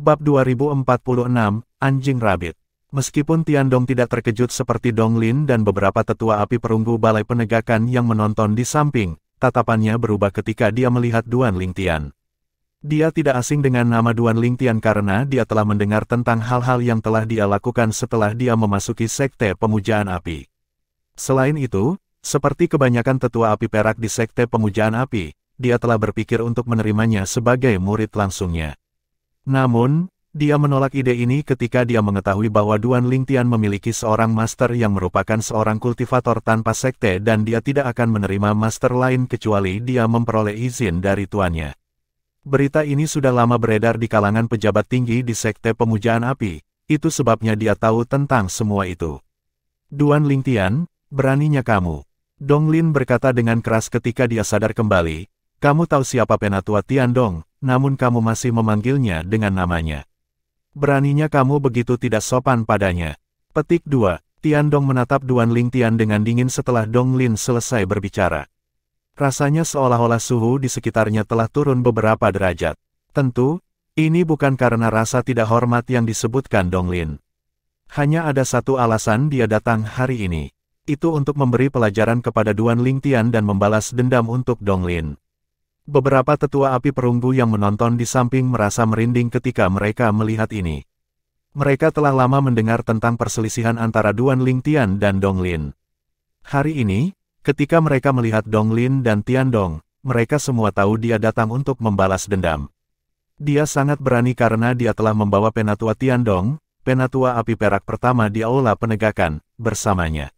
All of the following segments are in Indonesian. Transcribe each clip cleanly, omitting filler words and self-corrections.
Bab 2046, Anjing Rabbit. Meskipun Tiandong tidak terkejut seperti Donglin dan beberapa tetua api perunggu balai penegakan yang menonton di samping, tatapannya berubah ketika dia melihat Duan Lingtian. Dia tidak asing dengan nama Duan Lingtian karena dia telah mendengar tentang hal-hal yang telah dia lakukan setelah dia memasuki sekte pemujaan api. Selain itu, seperti kebanyakan tetua api perak di sekte pemujaan api, dia telah berpikir untuk menerimanya sebagai murid langsungnya. Namun, dia menolak ide ini ketika dia mengetahui bahwa Duan Lingtian memiliki seorang master yang merupakan seorang kultivator tanpa sekte dan dia tidak akan menerima master lain kecuali dia memperoleh izin dari tuannya. Berita ini sudah lama beredar di kalangan pejabat tinggi di sekte pemujaan api, itu sebabnya dia tahu tentang semua itu. Duan Lingtian, beraninya kamu. Donglin berkata dengan keras ketika dia sadar kembali, kamu tahu siapa Penatua Tiandong, namun kamu masih memanggilnya dengan namanya. Beraninya kamu begitu tidak sopan padanya. Petik 2. Tiandong menatap Duan Lingtian dengan dingin setelah Donglin selesai berbicara. Rasanya seolah-olah suhu di sekitarnya telah turun beberapa derajat. Tentu, ini bukan karena rasa tidak hormat yang disebutkan Donglin. Hanya ada satu alasan dia datang hari ini. Itu untuk memberi pelajaran kepada Duan Lingtian dan membalas dendam untuk Donglin. Beberapa tetua api perunggu yang menonton di samping merasa merinding ketika mereka melihat ini. Mereka telah lama mendengar tentang perselisihan antara Duan Lingtian dan Donglin. Hari ini, ketika mereka melihat Donglin dan Tiandong, mereka semua tahu dia datang untuk membalas dendam. Dia sangat berani karena dia telah membawa Penatua Tiandong, Penatua api perak pertama di Aula Penegakan, bersamanya.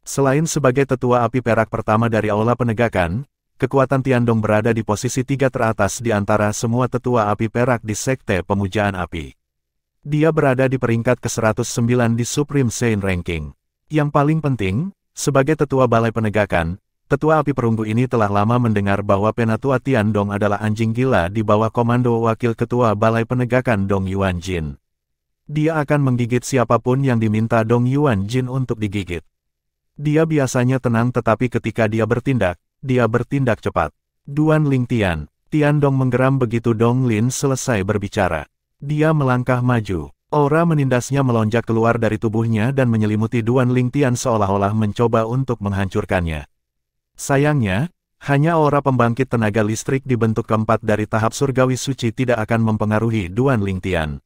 Selain sebagai tetua api perak pertama dari Aula Penegakan, kekuatan Tiandong berada di posisi 3 teratas di antara semua tetua api perak di sekte pemujaan api. Dia berada di peringkat ke-109 di Supreme Saint Ranking. Yang paling penting, sebagai tetua balai penegakan, tetua api perunggu ini telah lama mendengar bahwa Penatua Tiandong adalah anjing gila di bawah komando wakil ketua balai penegakan Dong Yuanjin. Dia akan menggigit siapapun yang diminta Dong Yuanjin untuk digigit. Dia biasanya tenang tetapi ketika dia bertindak cepat. Duan Lingtian, Tiandong menggeram begitu Donglin selesai berbicara. Dia melangkah maju. Aura menindasnya melonjak keluar dari tubuhnya dan menyelimuti Duan Lingtian seolah-olah mencoba untuk menghancurkannya. Sayangnya, hanya aura pembangkit tenaga listrik di bentuk keempat dari tahap surgawi suci tidak akan mempengaruhi Duan Lingtian.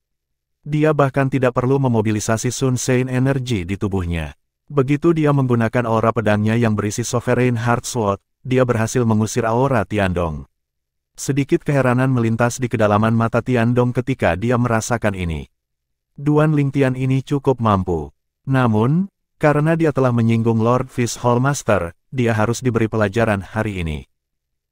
Dia bahkan tidak perlu memobilisasi Sun Sein energi di tubuhnya. Begitu dia menggunakan aura pedangnya yang berisi Sovereign Heart Sword, dia berhasil mengusir aura Tiandong. Sedikit keheranan melintas di kedalaman mata Tiandong ketika dia merasakan ini. Duan Lingtian ini cukup mampu. Namun, karena dia telah menyinggung Lord Fish Hall Master, dia harus diberi pelajaran hari ini.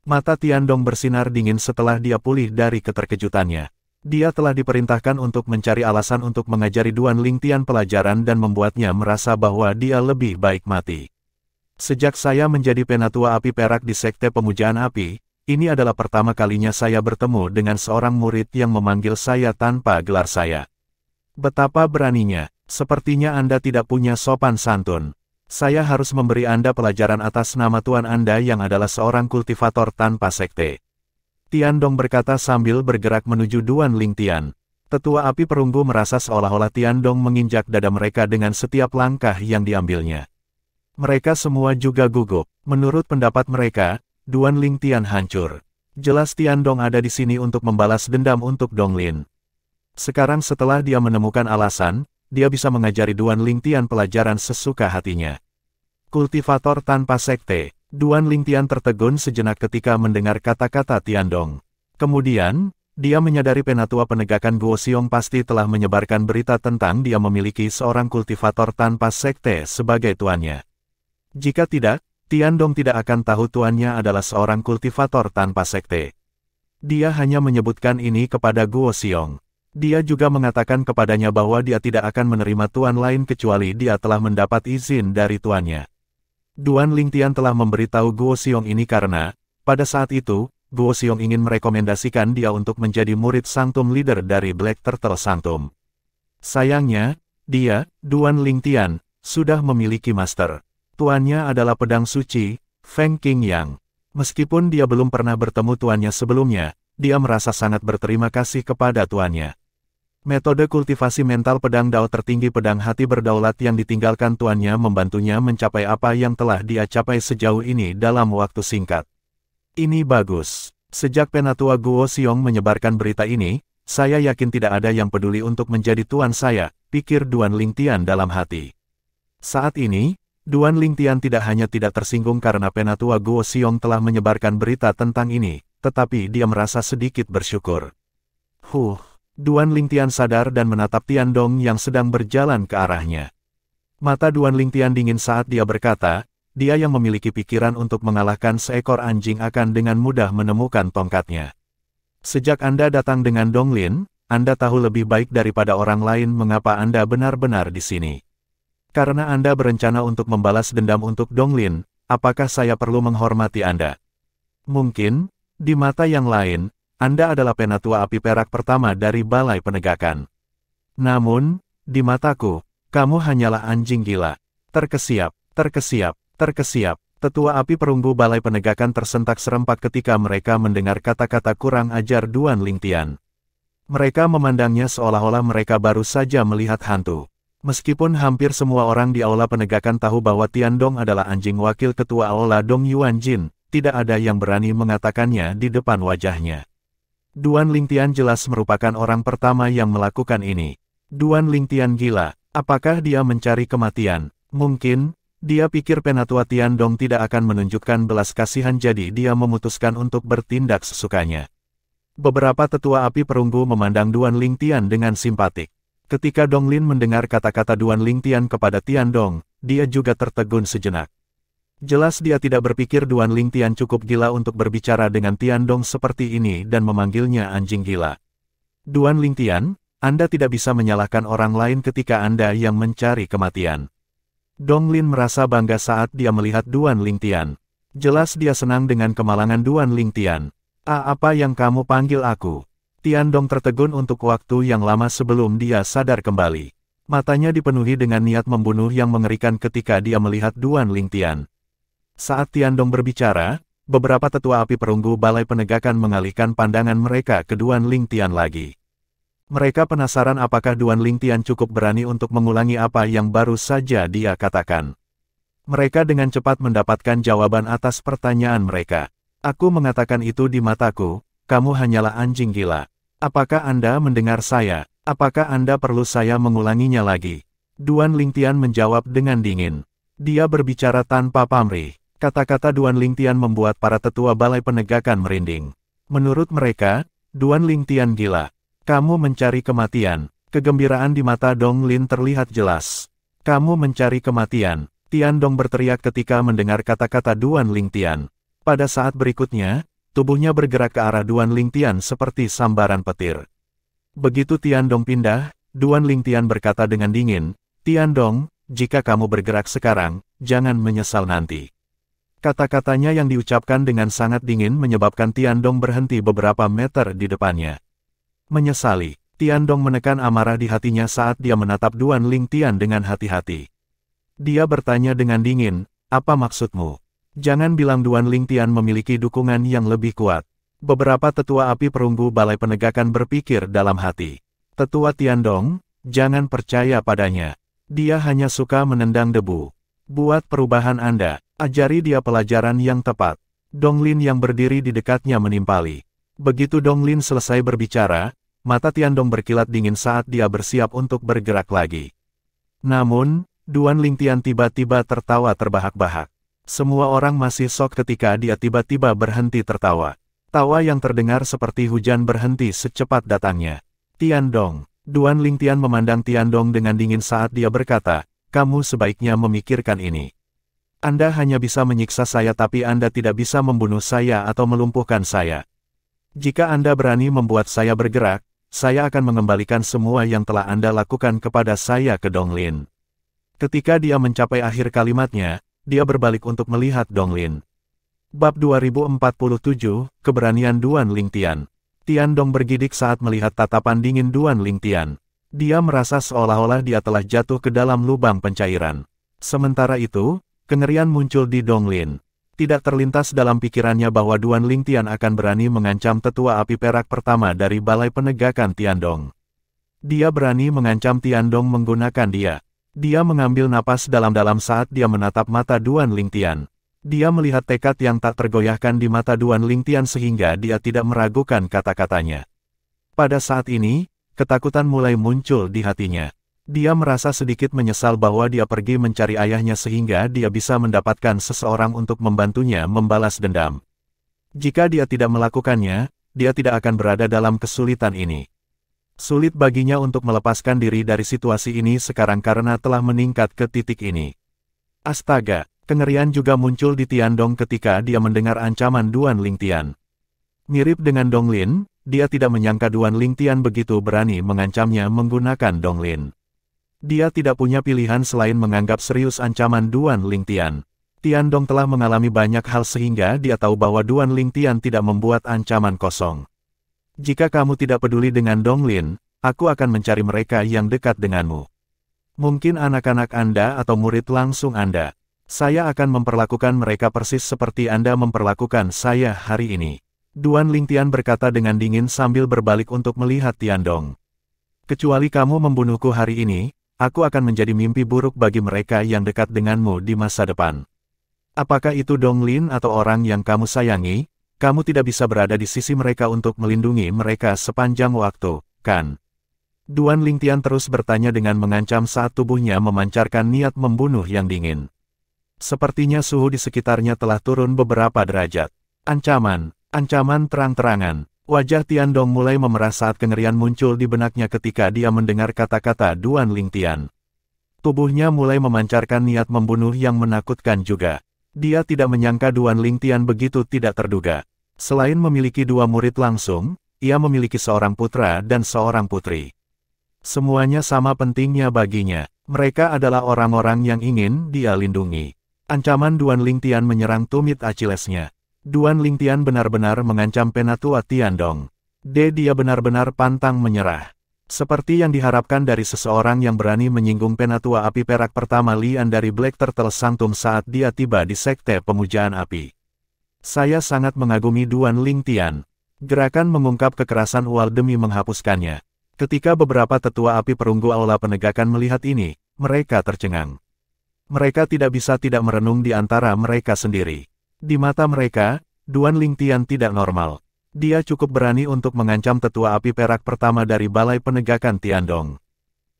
Mata Tiandong bersinar dingin setelah dia pulih dari keterkejutannya. Dia telah diperintahkan untuk mencari alasan untuk mengajari Duan Lingtian pelajaran dan membuatnya merasa bahwa dia lebih baik mati. Sejak saya menjadi Penatua api perak di sekte pemujaan api, ini adalah pertama kalinya saya bertemu dengan seorang murid yang memanggil saya tanpa gelar saya. Betapa beraninya, sepertinya Anda tidak punya sopan santun. Saya harus memberi Anda pelajaran atas nama Tuan Anda yang adalah seorang kultivator tanpa sekte. Tiandong berkata sambil bergerak menuju Duan Lingtian. Tetua api perunggu merasa seolah-olah Tiandong menginjak dada mereka dengan setiap langkah yang diambilnya. Mereka semua juga gugup. Menurut pendapat mereka, Duan Lingtian hancur. Jelas Tiandong ada di sini untuk membalas dendam untuk Donglin. Sekarang setelah dia menemukan alasan, dia bisa mengajari Duan Lingtian pelajaran sesuka hatinya. Kultivator tanpa sekte. Duan Lingtian tertegun sejenak ketika mendengar kata-kata Tiandong. Kemudian, dia menyadari Penatua penegakan Guo Xiong pasti telah menyebarkan berita tentang dia memiliki seorang kultivator tanpa sekte sebagai tuannya. Jika tidak, Tiandong tidak akan tahu tuannya adalah seorang kultivator tanpa sekte. Dia hanya menyebutkan ini kepada Guo Xiong. Dia juga mengatakan kepadanya bahwa dia tidak akan menerima tuan lain kecuali dia telah mendapat izin dari tuannya. Duan Lingtian telah memberitahu Guo Xiong ini karena, pada saat itu, Guo Xiong ingin merekomendasikan dia untuk menjadi murid Sanctum Leader dari Black Turtle Sanctum. Sayangnya, dia, Duan Lingtian, sudah memiliki master. Tuannya adalah pedang suci, Feng Qingyang. Meskipun dia belum pernah bertemu tuannya sebelumnya, dia merasa sangat berterima kasih kepada tuannya. Metode kultivasi mental pedang Dao tertinggi pedang hati berdaulat yang ditinggalkan tuannya membantunya mencapai apa yang telah dia capai sejauh ini dalam waktu singkat. Ini bagus. Sejak Penatua Guo Xiong menyebarkan berita ini, saya yakin tidak ada yang peduli untuk menjadi tuan saya, pikir Duan Lingtian dalam hati. Saat ini, Duan Lingtian tidak hanya tidak tersinggung karena Penatua Guo Xiong telah menyebarkan berita tentang ini, tetapi dia merasa sedikit bersyukur. Duan Lingtian sadar dan menatap Tiandong yang sedang berjalan ke arahnya. Mata Duan Lingtian dingin saat dia berkata, dia yang memiliki pikiran untuk mengalahkan seekor anjing akan dengan mudah menemukan tongkatnya. Sejak Anda datang dengan Donglin, Anda tahu lebih baik daripada orang lain mengapa Anda benar-benar di sini. Karena Anda berencana untuk membalas dendam untuk Donglin, apakah saya perlu menghormati Anda? Mungkin, di mata yang lain, Anda adalah penatua api perak pertama dari Balai Penegakan. Namun, di mataku, kamu hanyalah anjing gila. Terkesiap, terkesiap, terkesiap. Tetua api perunggu Balai Penegakan tersentak serempak ketika mereka mendengar kata-kata kurang ajar Duan Lingtian. Mereka memandangnya seolah-olah mereka baru saja melihat hantu. Meskipun hampir semua orang di Aula Penegakan tahu bahwa Tiandong adalah anjing wakil ketua Aula Dong Yuan Jin, tidak ada yang berani mengatakannya di depan wajahnya. Duan Lingtian jelas merupakan orang pertama yang melakukan ini. Duan Lingtian gila. Apakah dia mencari kematian? Mungkin, dia pikir Penatua Tiandong tidak akan menunjukkan belas kasihan jadi dia memutuskan untuk bertindak sesukanya. Beberapa tetua api perunggu memandang Duan Lingtian dengan simpatik. Ketika Donglin mendengar kata-kata Duan Lingtian kepada Tiandong, dia juga tertegun sejenak. Jelas dia tidak berpikir Duan Lingtian cukup gila untuk berbicara dengan Tiandong seperti ini dan memanggilnya anjing gila. Duan Lingtian, Anda tidak bisa menyalahkan orang lain ketika Anda yang mencari kematian. Donglin merasa bangga saat dia melihat Duan Lingtian. Jelas dia senang dengan kemalangan Duan Lingtian. Apa yang kamu panggil aku? Tiandong tertegun untuk waktu yang lama sebelum dia sadar kembali. Matanya dipenuhi dengan niat membunuh yang mengerikan ketika dia melihat Duan Lingtian. Saat Tiandong berbicara, beberapa tetua api perunggu Balai Penegakan mengalihkan pandangan mereka ke Duan Lingtian lagi. Mereka penasaran apakah Duan Lingtian cukup berani untuk mengulangi apa yang baru saja dia katakan. Mereka dengan cepat mendapatkan jawaban atas pertanyaan mereka. Aku mengatakan itu di mataku, kamu hanyalah anjing gila. Apakah Anda mendengar saya? Apakah Anda perlu saya mengulanginya lagi? Duan Lingtian menjawab dengan dingin. Dia berbicara tanpa pamrih. Kata-kata Duan Lingtian membuat para tetua Balai Penegakan merinding. Menurut mereka, Duan Lingtian gila. Kamu mencari kematian. Kegembiraan di mata Donglin terlihat jelas. Kamu mencari kematian. Tiandong berteriak ketika mendengar kata-kata Duan Lingtian. Pada saat berikutnya, tubuhnya bergerak ke arah Duan Lingtian seperti sambaran petir. Begitu Tiandong pindah, Duan Lingtian berkata dengan dingin, Tiandong, jika kamu bergerak sekarang, jangan menyesal nanti. Kata-katanya yang diucapkan dengan sangat dingin menyebabkan Tiandong berhenti beberapa meter di depannya. Menyesali, Tiandong menekan amarah di hatinya saat dia menatap Duan Lingtian dengan hati-hati. Dia bertanya dengan dingin, apa maksudmu? Jangan bilang Duan Lingtian memiliki dukungan yang lebih kuat. Beberapa tetua api perunggu Balai Penegakan berpikir dalam hati. Tetua Tiandong, jangan percaya padanya. Dia hanya suka menendang debu. Buat perubahan Anda, ajari dia pelajaran yang tepat. Donglin yang berdiri di dekatnya menimpali. Begitu Donglin selesai berbicara, mata Tiandong berkilat dingin saat dia bersiap untuk bergerak lagi. Namun, Duan Lingtian tiba-tiba tertawa terbahak-bahak. Semua orang masih sok ketika dia tiba-tiba berhenti tertawa. Tawa yang terdengar seperti hujan berhenti secepat datangnya. Tiandong. Duan Lingtian memandang Tiandong dengan dingin saat dia berkata, kamu sebaiknya memikirkan ini. Anda hanya bisa menyiksa saya tapi Anda tidak bisa membunuh saya atau melumpuhkan saya. Jika Anda berani membuat saya bergerak, saya akan mengembalikan semua yang telah Anda lakukan kepada saya ke Donglin. Ketika dia mencapai akhir kalimatnya, dia berbalik untuk melihat Donglin. Bab 2047, Keberanian Duan Lingtian. Tiandong bergidik saat melihat tatapan dingin Duan Lingtian. Dia merasa seolah-olah dia telah jatuh ke dalam lubang pencairan. Sementara itu, kengerian muncul di Donglin. Tidak terlintas dalam pikirannya bahwa Duan Lingtian akan berani mengancam tetua api perak pertama dari Balai Penegakan Tiandong. Dia berani mengancam Tiandong menggunakan dia. Dia mengambil napas dalam-dalam saat dia menatap mata Duan Lingtian. Dia melihat tekad yang tak tergoyahkan di mata Duan Lingtian sehingga dia tidak meragukan kata-katanya. Pada saat ini, ketakutan mulai muncul di hatinya. Dia merasa sedikit menyesal bahwa dia pergi mencari ayahnya sehingga dia bisa mendapatkan seseorang untuk membantunya membalas dendam. Jika dia tidak melakukannya, dia tidak akan berada dalam kesulitan ini. Sulit baginya untuk melepaskan diri dari situasi ini sekarang karena telah meningkat ke titik ini. Astaga, kengerian juga muncul di Tiandong ketika dia mendengar ancaman Duan Lingtian. Mirip dengan Donglin, dia tidak menyangka Duan Lingtian begitu berani mengancamnya menggunakan Donglin. Dia tidak punya pilihan selain menganggap serius ancaman Duan Lingtian. Tiandong telah mengalami banyak hal sehingga dia tahu bahwa Duan Lingtian tidak membuat ancaman kosong. Jika kamu tidak peduli dengan Donglin, aku akan mencari mereka yang dekat denganmu. Mungkin anak-anak Anda atau murid langsung Anda. Saya akan memperlakukan mereka persis seperti Anda memperlakukan saya hari ini. Duan Lingtian berkata dengan dingin sambil berbalik untuk melihat Tiandong. Kecuali kamu membunuhku hari ini, aku akan menjadi mimpi buruk bagi mereka yang dekat denganmu di masa depan. Apakah itu Donglin atau orang yang kamu sayangi, kamu tidak bisa berada di sisi mereka untuk melindungi mereka sepanjang waktu, kan? Duan Lingtian terus bertanya dengan mengancam saat tubuhnya memancarkan niat membunuh yang dingin. Sepertinya suhu di sekitarnya telah turun beberapa derajat. Ancaman terang-terangan. Wajah Tiandong mulai memerah saat kengerian muncul di benaknya ketika dia mendengar kata-kata Duan Lingtian. Tubuhnya mulai memancarkan niat membunuh yang menakutkan juga. Dia tidak menyangka Duan Lingtian begitu tidak terduga. Selain memiliki dua murid langsung, ia memiliki seorang putra dan seorang putri. Semuanya sama pentingnya baginya. Mereka adalah orang-orang yang ingin dia lindungi. Ancaman Duan Lingtian menyerang tumit Achillesnya. Duan Lingtian benar-benar mengancam Penatua Tiandong. Dia benar-benar pantang menyerah. Seperti yang diharapkan dari seseorang yang berani menyinggung Penatua Api Perak pertama Lian dari Black Turtle Sanctum saat dia tiba di Sekte Pemujaan Api. Saya sangat mengagumi Duan Lingtian. Gerakan mengungkap kekerasan Ual demi menghapuskannya. Ketika beberapa tetua api perunggu Aula Penegakan melihat ini, mereka tercengang. Mereka tidak bisa tidak merenung di antara mereka sendiri. Di mata mereka, Duan Lingtian tidak normal. Dia cukup berani untuk mengancam tetua api perak pertama dari Balai Penegakan Tiandong.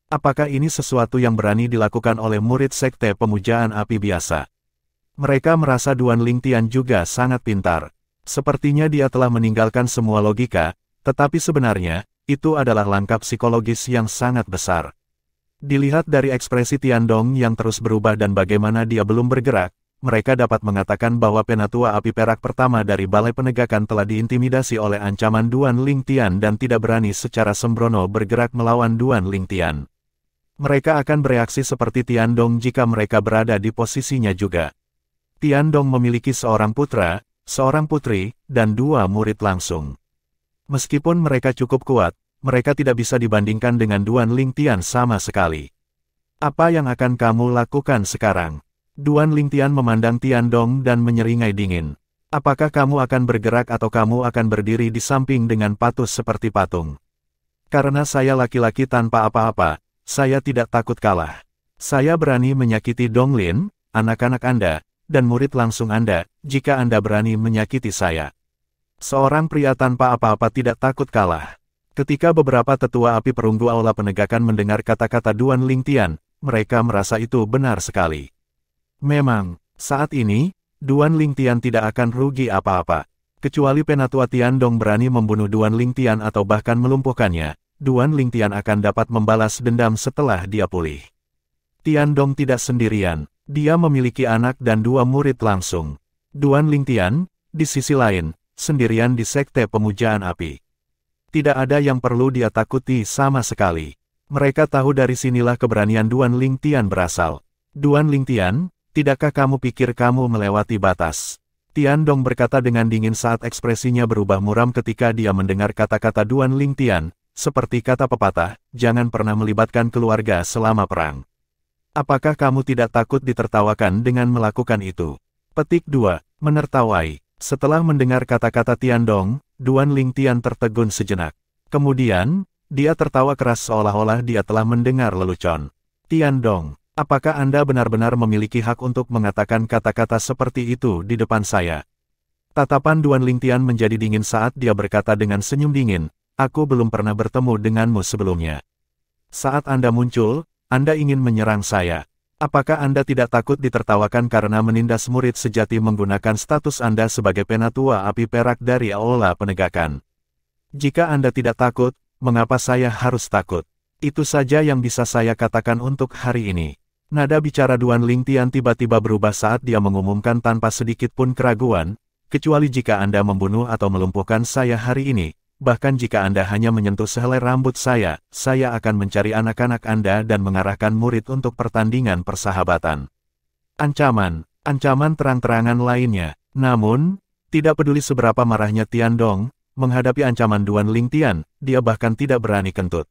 Apakah ini sesuatu yang berani dilakukan oleh murid Sekte Pemujaan Api biasa? Mereka merasa Duan Lingtian juga sangat pintar. Sepertinya dia telah meninggalkan semua logika, tetapi sebenarnya, itu adalah langkah psikologis yang sangat besar. Dilihat dari ekspresi Tiandong yang terus berubah dan bagaimana dia belum bergerak, mereka dapat mengatakan bahwa Penatua Api Perak pertama dari Balai Penegakan telah diintimidasi oleh ancaman Duan Lingtian dan tidak berani secara sembrono bergerak melawan Duan Lingtian. Mereka akan bereaksi seperti Tiandong jika mereka berada di posisinya juga. Tiandong memiliki seorang putra, seorang putri, dan dua murid langsung. Meskipun mereka cukup kuat, mereka tidak bisa dibandingkan dengan Duan Lingtian sama sekali. Apa yang akan kamu lakukan sekarang? Duan Lingtian memandang Tiandong dan menyeringai dingin. Apakah kamu akan bergerak atau kamu akan berdiri di samping dengan patuh seperti patung? Karena saya laki-laki tanpa apa-apa, saya tidak takut kalah. Saya berani menyakiti Donglin, anak-anak Anda, dan murid langsung Anda, jika Anda berani menyakiti saya. Seorang pria tanpa apa-apa tidak takut kalah. Ketika beberapa tetua api perunggu Aula Penegakan mendengar kata-kata Duan Lingtian, mereka merasa itu benar sekali. Memang, saat ini, Duan Lingtian tidak akan rugi apa-apa. Kecuali Penatua Tiandong berani membunuh Duan Lingtian atau bahkan melumpuhkannya, Duan Lingtian akan dapat membalas dendam setelah dia pulih. Tiandong tidak sendirian, dia memiliki anak dan dua murid langsung. Duan Lingtian, di sisi lain, sendirian di Sekte Pemujaan Api. Tidak ada yang perlu dia takuti sama sekali. Mereka tahu dari sinilah keberanian Duan Lingtian berasal. Duan Lingtian, tidakkah kamu pikir kamu melewati batas? Tiandong berkata dengan dingin saat ekspresinya berubah muram ketika dia mendengar kata-kata Duan Lingtian, seperti kata pepatah, jangan pernah melibatkan keluarga selama perang. Apakah kamu tidak takut ditertawakan dengan melakukan itu? Petik 2. Menertawai. Setelah mendengar kata-kata Tiandong, Duan Lingtian tertegun sejenak. Kemudian, Dia tertawa keras seolah-olah dia telah mendengar lelucon. Tiandong, apakah Anda benar-benar memiliki hak untuk mengatakan kata-kata seperti itu di depan saya? Tatapan Duan Lingtian menjadi dingin saat dia berkata dengan senyum dingin, aku belum pernah bertemu denganmu sebelumnya. Saat Anda muncul, Anda ingin menyerang saya. Apakah Anda tidak takut ditertawakan karena menindas murid sejati menggunakan status Anda sebagai penatua api perak dari Aula Penegakan? Jika Anda tidak takut, mengapa saya harus takut? Itu saja yang bisa saya katakan untuk hari ini. Nada bicara Duan Lingtian tiba-tiba berubah saat dia mengumumkan tanpa sedikit pun keraguan, kecuali jika Anda membunuh atau melumpuhkan saya hari ini. Bahkan jika Anda hanya menyentuh sehelai rambut saya akan mencari anak-anak Anda dan mengarahkan murid untuk pertandingan persahabatan. Ancaman terang-terangan lainnya. Namun, tidak peduli seberapa marahnya Tiandong, menghadapi ancaman Duan Lingtian, dia bahkan tidak berani kentut.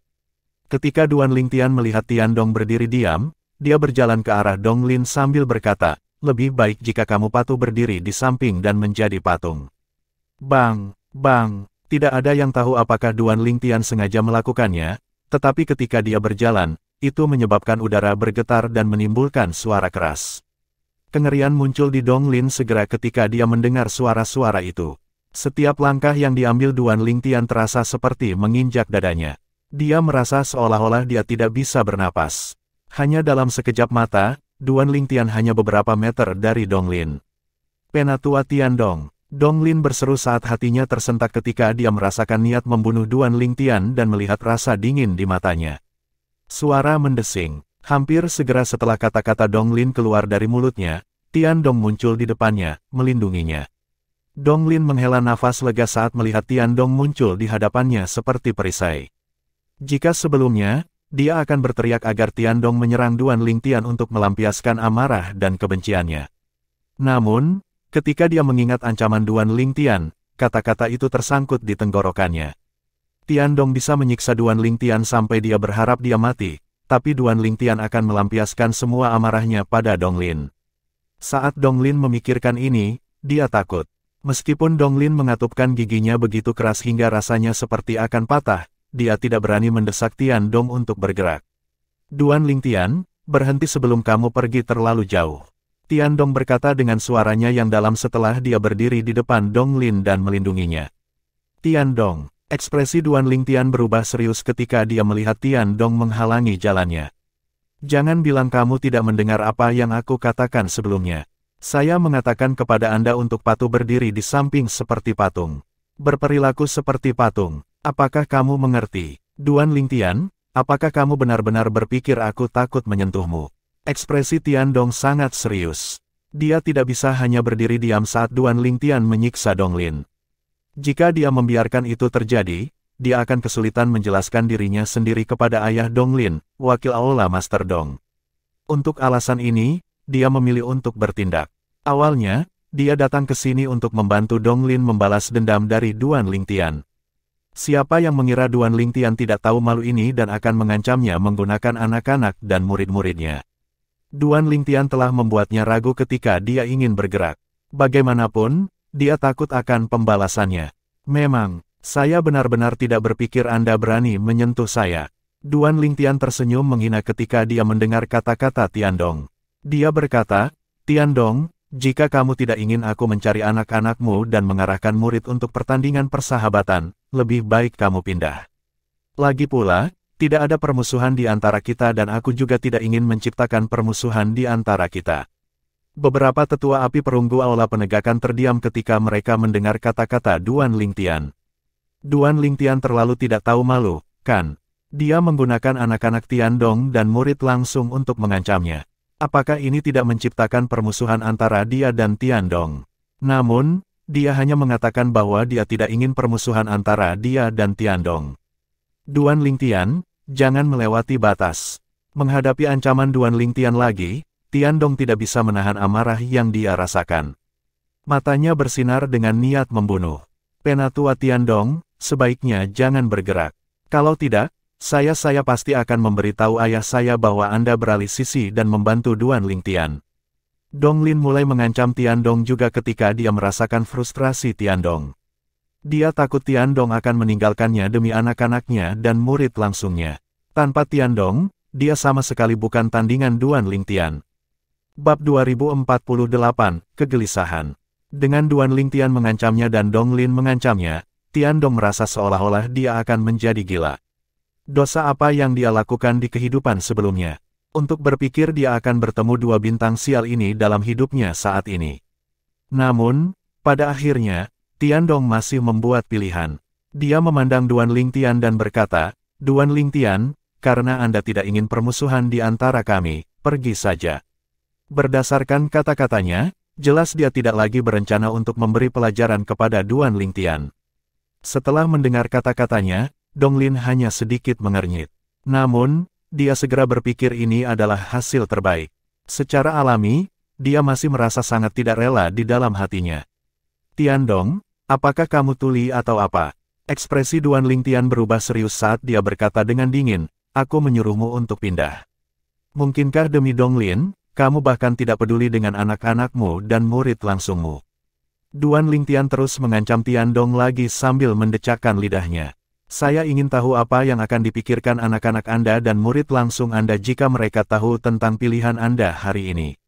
Ketika Duan Lingtian melihat Tiandong berdiri diam, dia berjalan ke arah Donglin sambil berkata, lebih baik jika kamu patuh berdiri di samping dan menjadi patung. Bang, bang. Tidak ada yang tahu apakah Duan Lingtian sengaja melakukannya, tetapi ketika dia berjalan, itu menyebabkan udara bergetar dan menimbulkan suara keras. Kengerian muncul di Donglin segera ketika dia mendengar suara-suara itu. Setiap langkah yang diambil Duan Lingtian terasa seperti menginjak dadanya. Dia merasa seolah-olah dia tidak bisa bernapas. Hanya dalam sekejap mata, Duan Lingtian hanya beberapa meter dari Donglin. Penatua Tiandong. Donglin berseru saat hatinya tersentak ketika dia merasakan niat membunuh Duan Lingtian dan melihat rasa dingin di matanya. Suara mendesing. Hampir segera setelah kata-kata Donglin keluar dari mulutnya, Tiandong muncul di depannya, melindunginya. Donglin menghela nafas lega saat melihat Tiandong muncul di hadapannya seperti perisai. Jika sebelumnya, dia akan berteriak agar Tiandong menyerang Duan Lingtian untuk melampiaskan amarah dan kebenciannya. Namun, ketika dia mengingat ancaman Duan Lingtian, kata-kata itu tersangkut di tenggorokannya. Tiandong bisa menyiksa Duan Lingtian sampai dia berharap dia mati, tapi Duan Lingtian akan melampiaskan semua amarahnya pada Donglin. Saat Donglin memikirkan ini, dia takut. Meskipun Donglin mengatupkan giginya begitu keras hingga rasanya seperti akan patah, dia tidak berani mendesak Tiandong untuk bergerak. Duan Lingtian, berhenti sebelum kamu pergi terlalu jauh. Tiandong berkata dengan suaranya yang dalam setelah dia berdiri di depan Donglin dan melindunginya. Tiandong, ekspresi Duan Lingtian berubah serius ketika dia melihat Tiandong menghalangi jalannya. Jangan bilang kamu tidak mendengar apa yang aku katakan sebelumnya. Saya mengatakan kepada Anda untuk patuh berdiri di samping seperti patung. Berperilaku seperti patung. Apakah kamu mengerti? Duan Lingtian, apakah kamu benar-benar berpikir aku takut menyentuhmu? Ekspresi Tiandong sangat serius. Dia tidak bisa hanya berdiri diam saat Duan Lingtian menyiksa Donglin. Jika dia membiarkan itu terjadi, dia akan kesulitan menjelaskan dirinya sendiri kepada ayah Donglin, wakil Aula Master Dong. Untuk alasan ini, dia memilih untuk bertindak. Awalnya, dia datang ke sini untuk membantu Donglin membalas dendam dari Duan Lingtian. Siapa yang mengira Duan Lingtian tidak tahu malu ini dan akan mengancamnya menggunakan anak-anak dan murid-muridnya. Duan Lingtian telah membuatnya ragu ketika dia ingin bergerak. Bagaimanapun, dia takut akan pembalasannya. Memang, saya benar-benar tidak berpikir Anda berani menyentuh saya. Duan Lingtian tersenyum menghina ketika dia mendengar kata-kata Tiandong. Dia berkata, Tiandong, jika kamu tidak ingin aku mencari anak-anakmu dan mengarahkan murid untuk pertandingan persahabatan, lebih baik kamu pindah. Lagi pula, tidak ada permusuhan di antara kita dan aku juga tidak ingin menciptakan permusuhan di antara kita. Beberapa tetua api perunggu Aula Penegakan terdiam ketika mereka mendengar kata-kata Duan Lingtian. Duan Lingtian terlalu tidak tahu malu, kan? Dia menggunakan anak-anak Tiandong dan murid langsung untuk mengancamnya. Apakah ini tidak menciptakan permusuhan antara dia dan Tiandong? Namun, dia hanya mengatakan bahwa dia tidak ingin permusuhan antara dia dan Tiandong. Duan Lingtian, jangan melewati batas. Menghadapi ancaman Duan Lingtian lagi, Tiandong tidak bisa menahan amarah yang dia rasakan. Matanya bersinar dengan niat membunuh. Penatua Tiandong, sebaiknya jangan bergerak. Kalau tidak, saya pasti akan memberitahu ayah saya bahwa Anda beralih sisi dan membantu Duan Lingtian. Donglin mulai mengancam Tiandong juga ketika dia merasakan frustrasi Tiandong. Dia takut Tiandong akan meninggalkannya demi anak-anaknya dan murid langsungnya. Tanpa Tiandong, dia sama sekali bukan tandingan Duan Lingtian. Bab 2048, Kegelisahan. Dengan Duan Lingtian mengancamnya dan Donglin mengancamnya, Tiandong merasa seolah-olah dia akan menjadi gila. Dosa apa yang dia lakukan di kehidupan sebelumnya? Untuk berpikir dia akan bertemu dua bintang sial ini dalam hidupnya saat ini. Namun, pada akhirnya, Tiandong masih membuat pilihan. Dia memandang Duan Lingtian dan berkata, "Duan Lingtian, karena Anda tidak ingin permusuhan di antara kami, pergi saja." Berdasarkan kata-katanya, jelas dia tidak lagi berencana untuk memberi pelajaran kepada Duan Lingtian. Setelah mendengar kata-katanya, Donglin hanya sedikit mengernyit. Namun, dia segera berpikir ini adalah hasil terbaik. Secara alami, dia masih merasa sangat tidak rela di dalam hatinya. "Tiandong, apakah kamu tuli atau apa?" Ekspresi Duan Lingtian berubah serius saat dia berkata dengan dingin, "Aku menyuruhmu untuk pindah. Mungkinkah demi Donglin, kamu bahkan tidak peduli dengan anak-anakmu dan murid langsungmu?" Duan Lingtian terus mengancam Tiandong lagi sambil mendecakkan lidahnya. "Saya ingin tahu apa yang akan dipikirkan anak-anak Anda dan murid langsung Anda jika mereka tahu tentang pilihan Anda hari ini.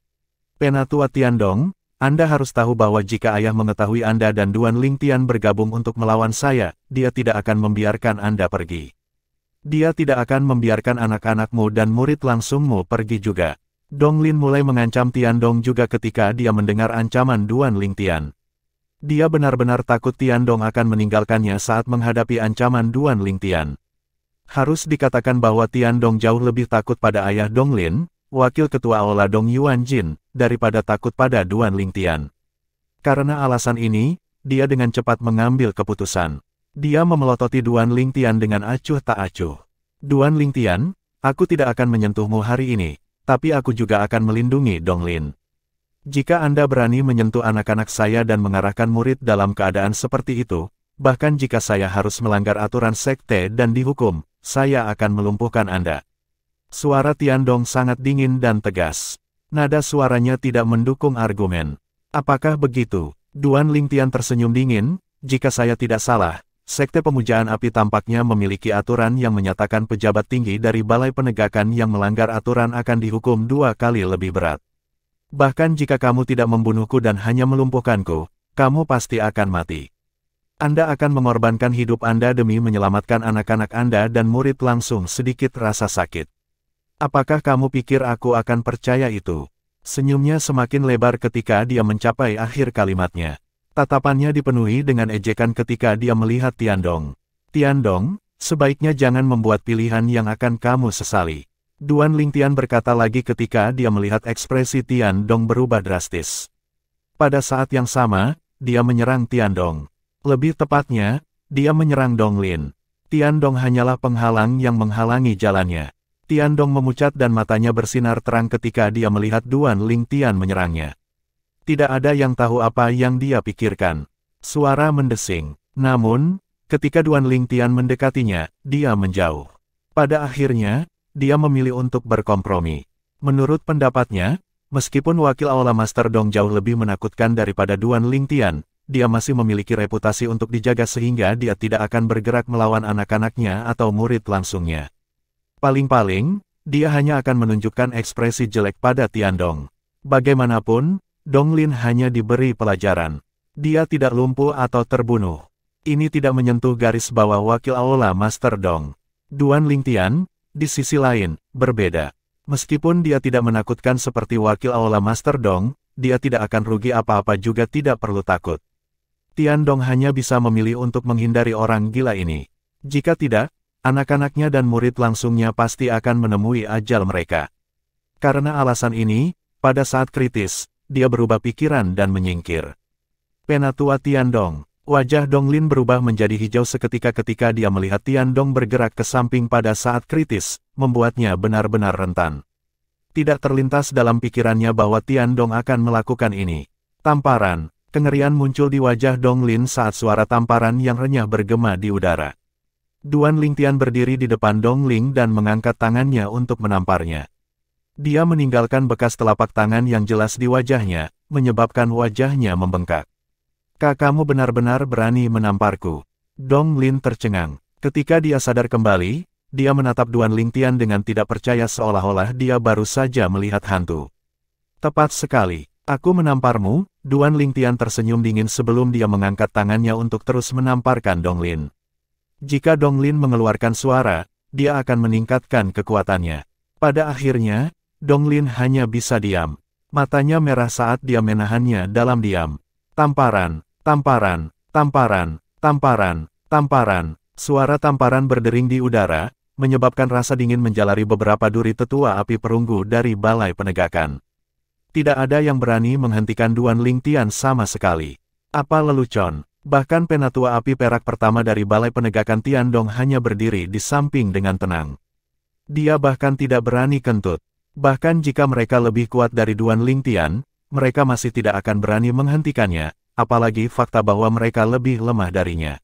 Penatua Tiandong, Anda harus tahu bahwa jika ayah mengetahui Anda dan Duan Lingtian bergabung untuk melawan saya, dia tidak akan membiarkan Anda pergi. Dia tidak akan membiarkan anak-anakmu dan murid langsungmu pergi juga." Donglin mulai mengancam Tiandong juga ketika dia mendengar ancaman Duan Lingtian. Dia benar-benar takut Tiandong akan meninggalkannya saat menghadapi ancaman Duan Lingtian. Harus dikatakan bahwa Tiandong jauh lebih takut pada ayah Donglin, wakil ketua Aula Dong Yuanjin, daripada takut pada Duan Lingtian. Karena alasan ini, dia dengan cepat mengambil keputusan. Dia memelototi Duan Lingtian dengan acuh tak acuh. "Duan Lingtian, aku tidak akan menyentuhmu hari ini, tapi aku juga akan melindungi Donglin. Jika Anda berani menyentuh anak-anak saya dan mengarahkan murid dalam keadaan seperti itu, bahkan jika saya harus melanggar aturan sekte dan dihukum, saya akan melumpuhkan Anda." Suara Tiandong sangat dingin dan tegas. Nada suaranya tidak mendukung argumen. "Apakah begitu?" Duan Lingtian tersenyum dingin, "Jika saya tidak salah, Sekte Pemujaan Api tampaknya memiliki aturan yang menyatakan pejabat tinggi dari Balai Penegakan yang melanggar aturan akan dihukum 2 kali lebih berat. Bahkan jika kamu tidak membunuhku dan hanya melumpuhkanku, kamu pasti akan mati. Anda akan mengorbankan hidup Anda demi menyelamatkan anak-anak Anda dan murid langsung sedikit rasa sakit. Apakah kamu pikir aku akan percaya itu?" Senyumnya semakin lebar ketika dia mencapai akhir kalimatnya. Tatapannya dipenuhi dengan ejekan ketika dia melihat Tiandong. "Tiandong, sebaiknya jangan membuat pilihan yang akan kamu sesali." Duan Lingtian berkata lagi ketika dia melihat ekspresi Tiandong berubah drastis. Pada saat yang sama, dia menyerang Tiandong. Lebih tepatnya, dia menyerang Donglin. Tiandong hanyalah penghalang yang menghalangi jalannya. Tiandong memucat dan matanya bersinar terang ketika dia melihat Duan Lingtian menyerangnya. Tidak ada yang tahu apa yang dia pikirkan. Suara mendesing. Namun, ketika Duan Lingtian mendekatinya, dia menjauh. Pada akhirnya, dia memilih untuk berkompromi. Menurut pendapatnya, meskipun wakil Aula Master Dong jauh lebih menakutkan daripada Duan Lingtian, dia masih memiliki reputasi untuk dijaga sehingga dia tidak akan bergerak melawan anak-anaknya atau murid langsungnya. Paling-paling, dia hanya akan menunjukkan ekspresi jelek pada Tiandong. Bagaimanapun, Donglin hanya diberi pelajaran. Dia tidak lumpuh atau terbunuh. Ini tidak menyentuh garis bawah wakil Aula Master Dong. Duan Lingtian, di sisi lain, berbeda. Meskipun dia tidak menakutkan seperti wakil Aula Master Dong, dia tidak akan rugi apa-apa juga tidak perlu takut. Tiandong hanya bisa memilih untuk menghindari orang gila ini. Jika tidak, anak-anaknya dan murid langsungnya pasti akan menemui ajal mereka. Karena alasan ini, pada saat kritis, dia berubah pikiran dan menyingkir. Penatua Tiandong. Wajah Donglin berubah menjadi hijau seketika ketika dia melihat Tiandong bergerak ke samping pada saat kritis, membuatnya benar-benar rentan. Tidak terlintas dalam pikirannya bahwa Tiandong akan melakukan ini. Tamparan, kengerian muncul di wajah Donglin saat suara tamparan yang renyah bergema di udara. Duan Lingtian berdiri di depan Donglin dan mengangkat tangannya untuk menamparnya. Dia meninggalkan bekas telapak tangan yang jelas di wajahnya, menyebabkan wajahnya membengkak. Kamu benar-benar berani menamparku. Dong Lin tercengang. Ketika dia sadar kembali, dia menatap Duan Lingtian dengan tidak percaya seolah-olah dia baru saja melihat hantu. Tepat sekali. Aku menamparmu. Duan Lingtian tersenyum dingin sebelum dia mengangkat tangannya untuk terus menamparkan Dong Lin. Jika Dong Lin mengeluarkan suara, dia akan meningkatkan kekuatannya. Pada akhirnya, Dong Lin hanya bisa diam. Matanya merah saat dia menahannya dalam diam. Tamparan, tamparan, tamparan, tamparan, tamparan. Suara tamparan berdering di udara, menyebabkan rasa dingin menjalari beberapa duri tetua api perunggu dari balai penegakan. Tidak ada yang berani menghentikan Duan Lingtian sama sekali. Apa lelucon? Bahkan penatua api perak pertama dari balai penegakan Tiandong hanya berdiri di samping dengan tenang. Dia bahkan tidak berani kentut. Bahkan jika mereka lebih kuat dari Duan Lingtian, mereka masih tidak akan berani menghentikannya, apalagi fakta bahwa mereka lebih lemah darinya.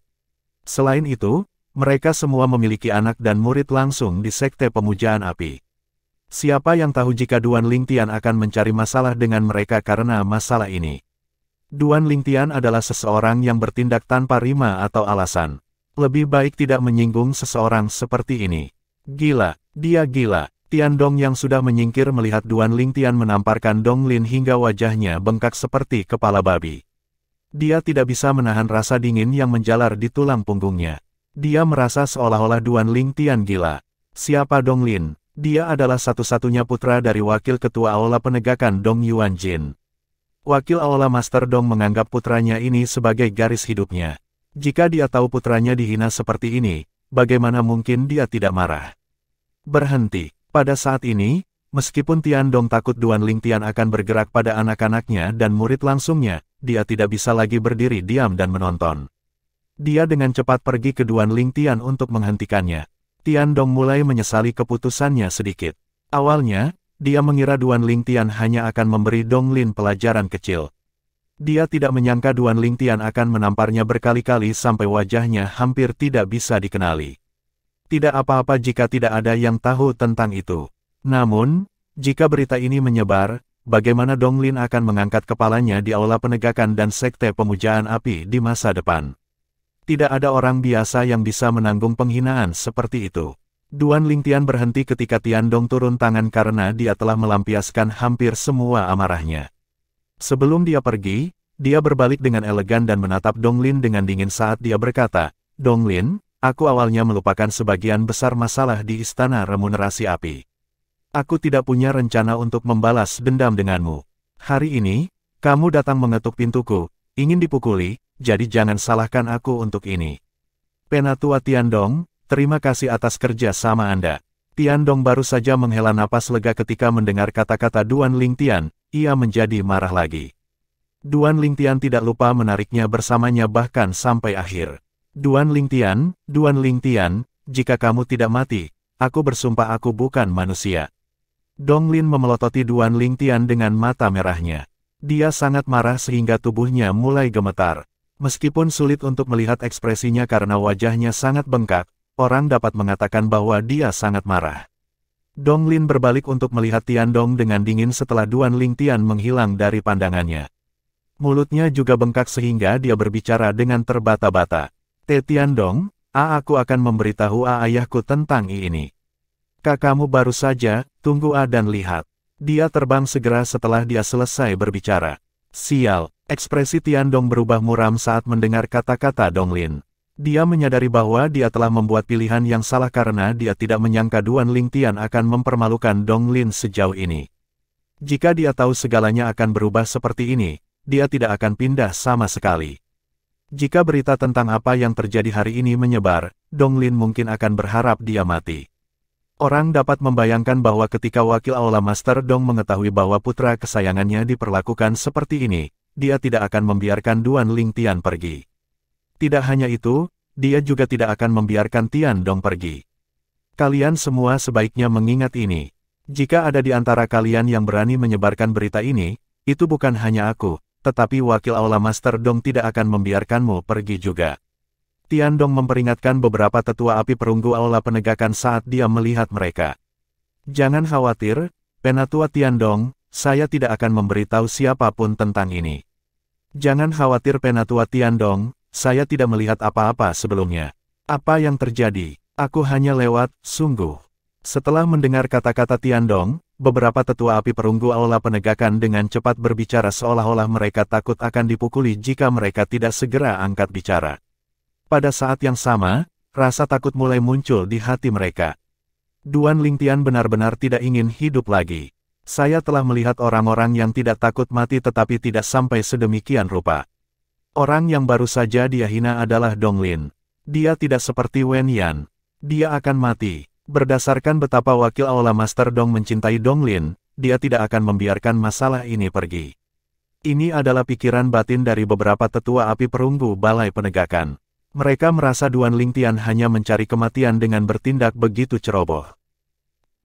Selain itu, mereka semua memiliki anak dan murid langsung di Sekte Pemujaan Api. Siapa yang tahu jika Duan Lingtian akan mencari masalah dengan mereka karena masalah ini? Duan Lingtian adalah seseorang yang bertindak tanpa rima atau alasan. Lebih baik tidak menyinggung seseorang seperti ini. Gila, dia gila. Tiandong yang sudah menyingkir melihat Duan Lingtian menamparkan Dong Lin hingga wajahnya bengkak seperti kepala babi. Dia tidak bisa menahan rasa dingin yang menjalar di tulang punggungnya. Dia merasa seolah-olah Duan Lingtian gila. Siapa Dong Lin? Dia adalah satu-satunya putra dari Wakil Ketua Aula Penegakan Dong Yuan Jin. Wakil Aula Master Dong menganggap putranya ini sebagai garis hidupnya. Jika dia tahu putranya dihina seperti ini, bagaimana mungkin dia tidak marah? Berhenti. Pada saat ini, meskipun Tiandong takut Duan Lingtian akan bergerak pada anak-anaknya dan murid langsungnya, dia tidak bisa lagi berdiri diam dan menonton. Dia dengan cepat pergi ke Duan Lingtian untuk menghentikannya. Tiandong mulai menyesali keputusannya sedikit. Awalnya, dia mengira Duan Lingtian hanya akan memberi Dong Lin pelajaran kecil. Dia tidak menyangka Duan Lingtian akan menamparnya berkali-kali sampai wajahnya hampir tidak bisa dikenali. Tidak apa-apa jika tidak ada yang tahu tentang itu. Namun, jika berita ini menyebar, bagaimana Dong Lin akan mengangkat kepalanya di Aula Penegakan dan Sekte Pemujaan Api di masa depan? Tidak ada orang biasa yang bisa menanggung penghinaan seperti itu. Duan Lingtian berhenti ketika Tiandong turun tangan karena dia telah melampiaskan hampir semua amarahnya. Sebelum dia pergi, dia berbalik dengan elegan dan menatap Dong Lin dengan dingin saat dia berkata, "Dong Lin, aku awalnya melupakan sebagian besar masalah di Istana Remunerasi Api. Aku tidak punya rencana untuk membalas dendam denganmu. Hari ini, kamu datang mengetuk pintuku, ingin dipukuli, jadi jangan salahkan aku untuk ini. Penatua Tiandong, terima kasih atas kerja sama Anda." Tiandong baru saja menghela napas lega ketika mendengar kata-kata Duan Lingtian, ia menjadi marah lagi. Duan Lingtian tidak lupa menariknya bersamanya bahkan sampai akhir. Duan Lingtian, jika kamu tidak mati, aku bersumpah aku bukan manusia." Dong Lin memelototi Duan Lingtian dengan mata merahnya. Dia sangat marah sehingga tubuhnya mulai gemetar. Meskipun sulit untuk melihat ekspresinya karena wajahnya sangat bengkak, orang dapat mengatakan bahwa dia sangat marah. Dong Lin berbalik untuk melihat Tiandong dengan dingin setelah Duan Lingtian menghilang dari pandangannya. Mulutnya juga bengkak sehingga dia berbicara dengan terbata-bata. Tiandong, aku akan memberitahu ayahku tentang ini. Kamu baru saja, tunggu dan lihat. Dia terbang segera setelah dia selesai berbicara. Sial, ekspresi Tiandong berubah muram saat mendengar kata-kata Dong Lin. Dia menyadari bahwa dia telah membuat pilihan yang salah karena dia tidak menyangka Duan Lingtian akan mempermalukan Dong Lin sejauh ini. Jika dia tahu segalanya akan berubah seperti ini, dia tidak akan pindah sama sekali. Jika berita tentang apa yang terjadi hari ini menyebar, Dong Lin mungkin akan berharap dia mati. Orang dapat membayangkan bahwa ketika Wakil Aula Master Dong mengetahui bahwa putra kesayangannya diperlakukan seperti ini, dia tidak akan membiarkan Duan Lingtian pergi. Tidak hanya itu, dia juga tidak akan membiarkan Tiandong pergi. Kalian semua sebaiknya mengingat ini. Jika ada di antara kalian yang berani menyebarkan berita ini, itu bukan hanya aku, tetapi Wakil Aula Master Dong tidak akan membiarkanmu pergi juga. Tiandong memperingatkan beberapa tetua api perunggu Aula Penegakan saat dia melihat mereka. Jangan khawatir, Penatua Tiandong, saya tidak akan memberitahu siapapun tentang ini. Jangan khawatir Penatua Tiandong, saya tidak melihat apa-apa sebelumnya. Apa yang terjadi? Aku hanya lewat, sungguh. Setelah mendengar kata-kata Tiandong, beberapa tetua api perunggu aula penegakan dengan cepat berbicara seolah-olah mereka takut akan dipukuli jika mereka tidak segera angkat bicara. Pada saat yang sama, rasa takut mulai muncul di hati mereka. Duan Lingtian benar-benar tidak ingin hidup lagi. Saya telah melihat orang-orang yang tidak takut mati tetapi tidak sampai sedemikian rupa. Orang yang baru saja dia hina adalah Donglin. Dia tidak seperti Wen Yan. Dia akan mati. Berdasarkan betapa wakil Aula Master Dong mencintai Donglin, dia tidak akan membiarkan masalah ini pergi. Ini adalah pikiran batin dari beberapa tetua api perunggu balai penegakan. Mereka merasa Duan Lingtian hanya mencari kematian dengan bertindak begitu ceroboh.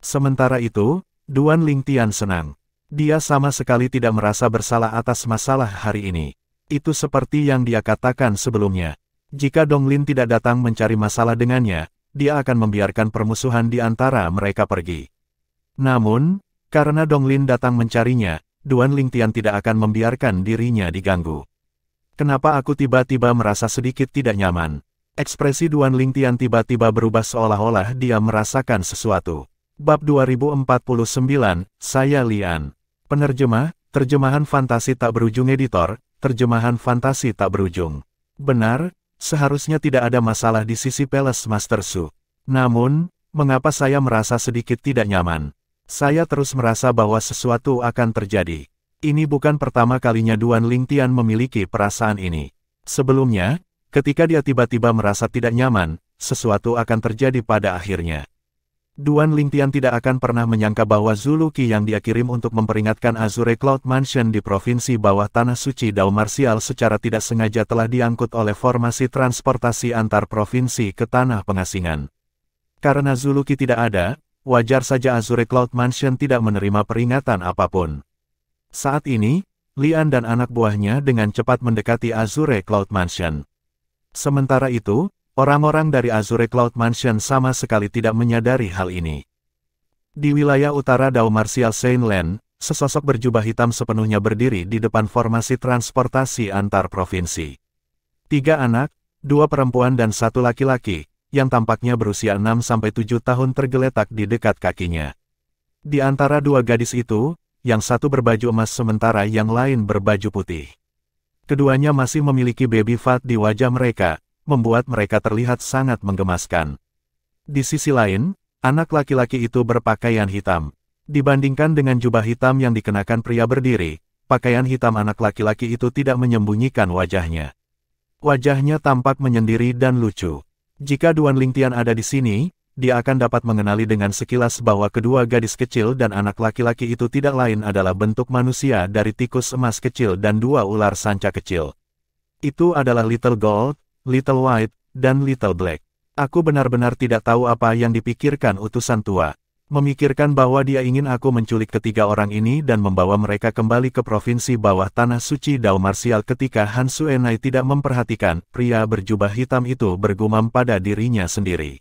Sementara itu, Duan Lingtian senang. Dia sama sekali tidak merasa bersalah atas masalah hari ini. Itu seperti yang dia katakan sebelumnya. Jika Donglin tidak datang mencari masalah dengannya, dia akan membiarkan permusuhan di antara mereka pergi. Namun, karena Donglin datang mencarinya, Duan Lingtian tidak akan membiarkan dirinya diganggu. Kenapa aku tiba-tiba merasa sedikit tidak nyaman? Ekspresi Duan Lingtian tiba-tiba berubah seolah-olah dia merasakan sesuatu. Bab 2049, saya Lian. Penerjemah, terjemahan fantasi tak berujung editor, terjemahan fantasi tak berujung. Benar, seharusnya tidak ada masalah di sisi Palace Master Su. Namun, mengapa saya merasa sedikit tidak nyaman? Saya terus merasa bahwa sesuatu akan terjadi. Ini bukan pertama kalinya Duan Lingtian memiliki perasaan ini. Sebelumnya, ketika dia tiba-tiba merasa tidak nyaman, sesuatu akan terjadi pada akhirnya. Duan Lingtian tidak akan pernah menyangka bahwa Zulu Qi yang dia kirim untuk memperingatkan Azure Cloud Mansion di provinsi bawah tanah suci Dao Martial secara tidak sengaja telah diangkut oleh formasi transportasi antar provinsi ke tanah pengasingan. Karena Zulu Qi tidak ada, wajar saja Azure Cloud Mansion tidak menerima peringatan apapun. Saat ini, Lian dan anak buahnya dengan cepat mendekati Azure Cloud Mansion. Sementara itu, orang-orang dari Azure Cloud Mansion sama sekali tidak menyadari hal ini. Di wilayah utara Dao Martial Saintland, sesosok berjubah hitam sepenuhnya berdiri di depan formasi transportasi antar provinsi. 3 anak, 2 perempuan dan 1 laki-laki, yang tampaknya berusia 6-7 tahun tergeletak di dekat kakinya. Di antara 2 gadis itu, yang satu berbaju emas sementara yang lain berbaju putih. Keduanya masih memiliki baby fat di wajah mereka, membuat mereka terlihat sangat menggemaskan. Di sisi lain, anak laki-laki itu berpakaian hitam. Dibandingkan dengan jubah hitam yang dikenakan pria berdiri, pakaian hitam anak laki-laki itu tidak menyembunyikan wajahnya. Wajahnya tampak menyendiri dan lucu. Jika Duan Lingtian ada di sini, dia akan dapat mengenali dengan sekilas bahwa kedua gadis kecil dan anak laki-laki itu tidak lain adalah bentuk manusia dari tikus emas kecil dan 2 ular sanca kecil. Itu adalah Little Gold, Little White, dan Little Black. Aku benar-benar tidak tahu apa yang dipikirkan utusan tua. Memikirkan bahwa dia ingin aku menculik ketiga orang ini dan membawa mereka kembali ke provinsi bawah tanah suci Dao Martial ketika Han Suenai tidak memperhatikan, pria berjubah hitam itu bergumam pada dirinya sendiri.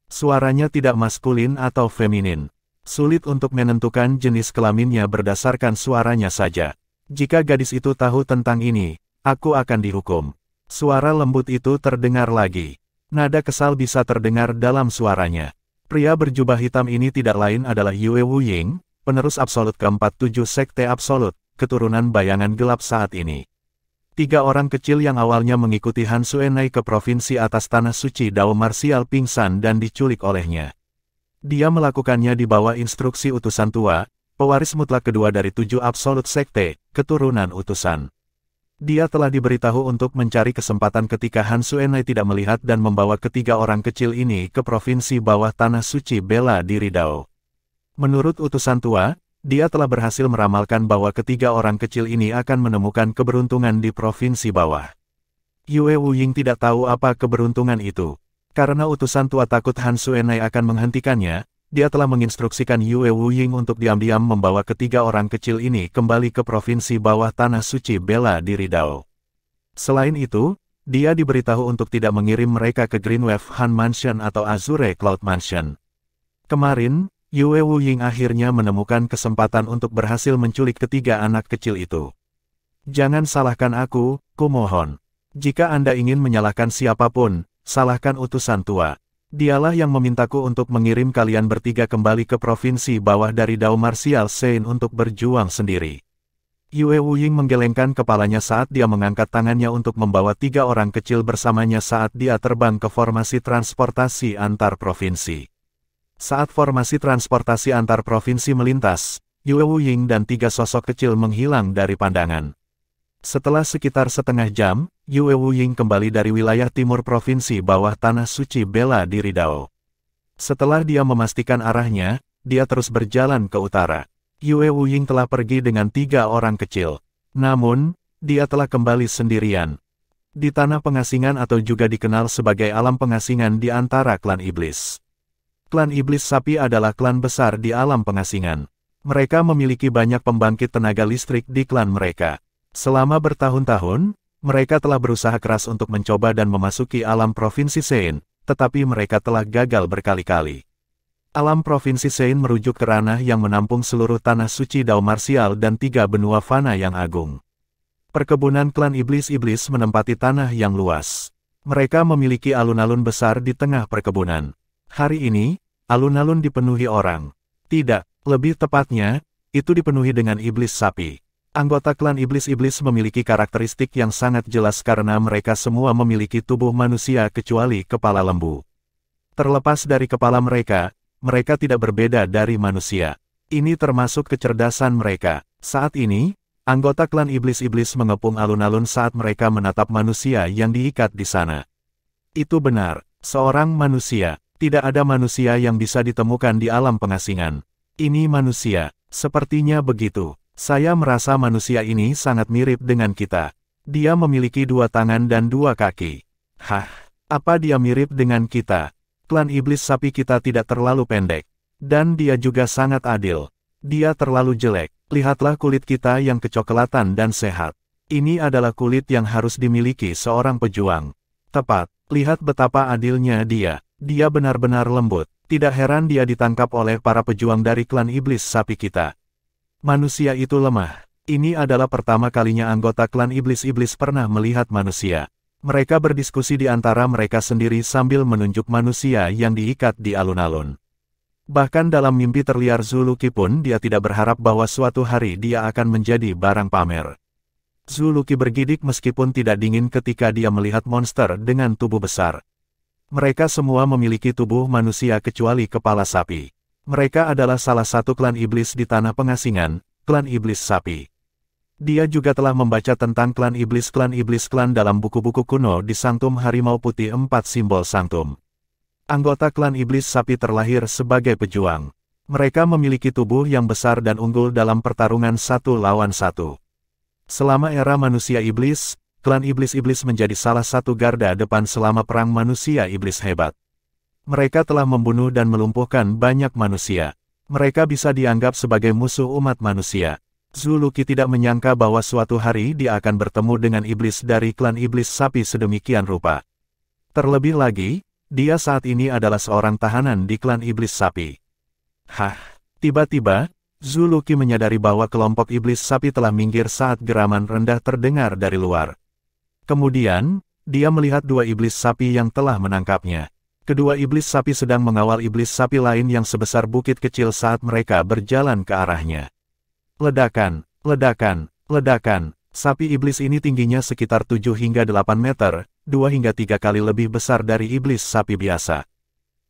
Suaranya tidak maskulin atau feminin. Sulit untuk menentukan jenis kelaminnya berdasarkan suaranya saja. Jika gadis itu tahu tentang ini, aku akan dihukum. Suara lembut itu terdengar lagi. Nada kesal bisa terdengar dalam suaranya. Pria berjubah hitam ini tidak lain adalah Yue Wuying, penerus absolut ke-47 Sekte Absolut, keturunan bayangan gelap saat ini. 3 orang kecil yang awalnya mengikuti Han Suenai ke provinsi atas tanah suci Dao Martial pingsan dan diculik olehnya. Dia melakukannya di bawah instruksi utusan tua, pewaris mutlak kedua dari 7 Absolut Sekte, keturunan utusan. Dia telah diberitahu untuk mencari kesempatan ketika Han Suenai tidak melihat dan membawa ketiga orang kecil ini ke provinsi bawah tanah suci bela diri Dao. Menurut utusan tua, dia telah berhasil meramalkan bahwa ketiga orang kecil ini akan menemukan keberuntungan di provinsi bawah. Yue Wuying tidak tahu apa keberuntungan itu. Karena utusan tua takut Han Suenai akan menghentikannya, dia telah menginstruksikan Yue Wuying untuk diam-diam membawa ketiga orang kecil ini kembali ke provinsi bawah tanah suci bela diri Dao. Selain itu, dia diberitahu untuk tidak mengirim mereka ke Greenwave Han Mansion atau Azure Cloud Mansion. Kemarin, Yue Wuying akhirnya menemukan kesempatan untuk berhasil menculik ketiga anak kecil itu. Jangan salahkan aku, kumohon. Jika Anda ingin menyalahkan siapapun, salahkan utusan tua. Dialah yang memintaku untuk mengirim kalian bertiga kembali ke provinsi bawah dari Dao Martial Sein untuk berjuang sendiri. Yue Wuying menggelengkan kepalanya saat dia mengangkat tangannya untuk membawa 3 orang kecil bersamanya saat dia terbang ke formasi transportasi antar provinsi. Saat formasi transportasi antar provinsi melintas, Yue Wuying dan 3 sosok kecil menghilang dari pandangan. Setelah sekitar setengah jam, Yue Wuying kembali dari wilayah timur provinsi bawah tanah suci bela diri Dao. Setelah dia memastikan arahnya, dia terus berjalan ke utara. Yue Wuying telah pergi dengan 3 orang kecil. Namun, dia telah kembali sendirian. Di tanah pengasingan atau juga dikenal sebagai alam pengasingan di antara klan iblis. Klan iblis sapi adalah klan besar di alam pengasingan. Mereka memiliki banyak pembangkit tenaga listrik di klan mereka. Selama bertahun-tahun, mereka telah berusaha keras untuk mencoba dan memasuki alam provinsi Sein, tetapi mereka telah gagal berkali-kali. Alam provinsi Sein merujuk ke ranah yang menampung seluruh tanah suci Dao Martial dan 3 benua fana yang agung. Perkebunan klan iblis-iblis menempati tanah yang luas. Mereka memiliki alun-alun besar di tengah perkebunan. Hari ini, alun-alun dipenuhi orang. Tidak, lebih tepatnya, itu dipenuhi dengan iblis sapi. Anggota klan iblis-iblis memiliki karakteristik yang sangat jelas karena mereka semua memiliki tubuh manusia kecuali kepala lembu. Terlepas dari kepala mereka, mereka tidak berbeda dari manusia. Ini termasuk kecerdasan mereka. Saat ini, anggota klan iblis-iblis mengepung alun-alun saat mereka menatap manusia yang diikat di sana. Itu benar, seorang manusia. Tidak ada manusia yang bisa ditemukan di alam pengasingan. Ini manusia, sepertinya begitu. Saya merasa manusia ini sangat mirip dengan kita. Dia memiliki 2 tangan dan 2 kaki. Hah, apa dia mirip dengan kita? Klan iblis sapi kita tidak terlalu pendek. Dan dia juga sangat adil. Dia terlalu jelek. Lihatlah kulit kita yang kecoklatan dan sehat. Ini adalah kulit yang harus dimiliki seorang pejuang. Tepat, lihat betapa adilnya dia. Dia benar-benar lembut. Tidak heran dia ditangkap oleh para pejuang dari klan iblis sapi kita. Manusia itu lemah. Ini adalah pertama kalinya anggota klan iblis-iblis pernah melihat manusia. Mereka berdiskusi di antara mereka sendiri sambil menunjuk manusia yang diikat di alun-alun. Bahkan dalam mimpi terliar Zuluki pun dia tidak berharap bahwa suatu hari dia akan menjadi barang pamer. Zuluki bergidik meskipun tidak dingin ketika dia melihat monster dengan tubuh besar. Mereka semua memiliki tubuh manusia kecuali kepala sapi. Mereka adalah salah satu klan iblis di tanah pengasingan, klan iblis sapi. Dia juga telah membaca tentang klan iblis klan dalam buku-buku kuno di Sanctum Harimau Putih 4 simbol Sanctum. Anggota klan iblis sapi terlahir sebagai pejuang. Mereka memiliki tubuh yang besar dan unggul dalam pertarungan 1 lawan 1. Selama era manusia iblis, klan iblis-iblis menjadi salah satu garda depan selama perang manusia iblis hebat. Mereka telah membunuh dan melumpuhkan banyak manusia. Mereka bisa dianggap sebagai musuh umat manusia. Zuluki tidak menyangka bahwa suatu hari dia akan bertemu dengan iblis dari klan iblis sapi sedemikian rupa. Terlebih lagi, dia saat ini adalah seorang tahanan di klan iblis sapi. Hah, tiba-tiba, Zuluki menyadari bahwa kelompok iblis sapi telah minggir saat geraman rendah terdengar dari luar. Kemudian, dia melihat 2 iblis sapi yang telah menangkapnya. Kedua iblis sapi sedang mengawal iblis sapi lain yang sebesar bukit kecil saat mereka berjalan ke arahnya. Ledakan, ledakan, ledakan. Sapi iblis ini tingginya sekitar 7 hingga 8 meter, 2 hingga 3 kali lebih besar dari iblis sapi biasa.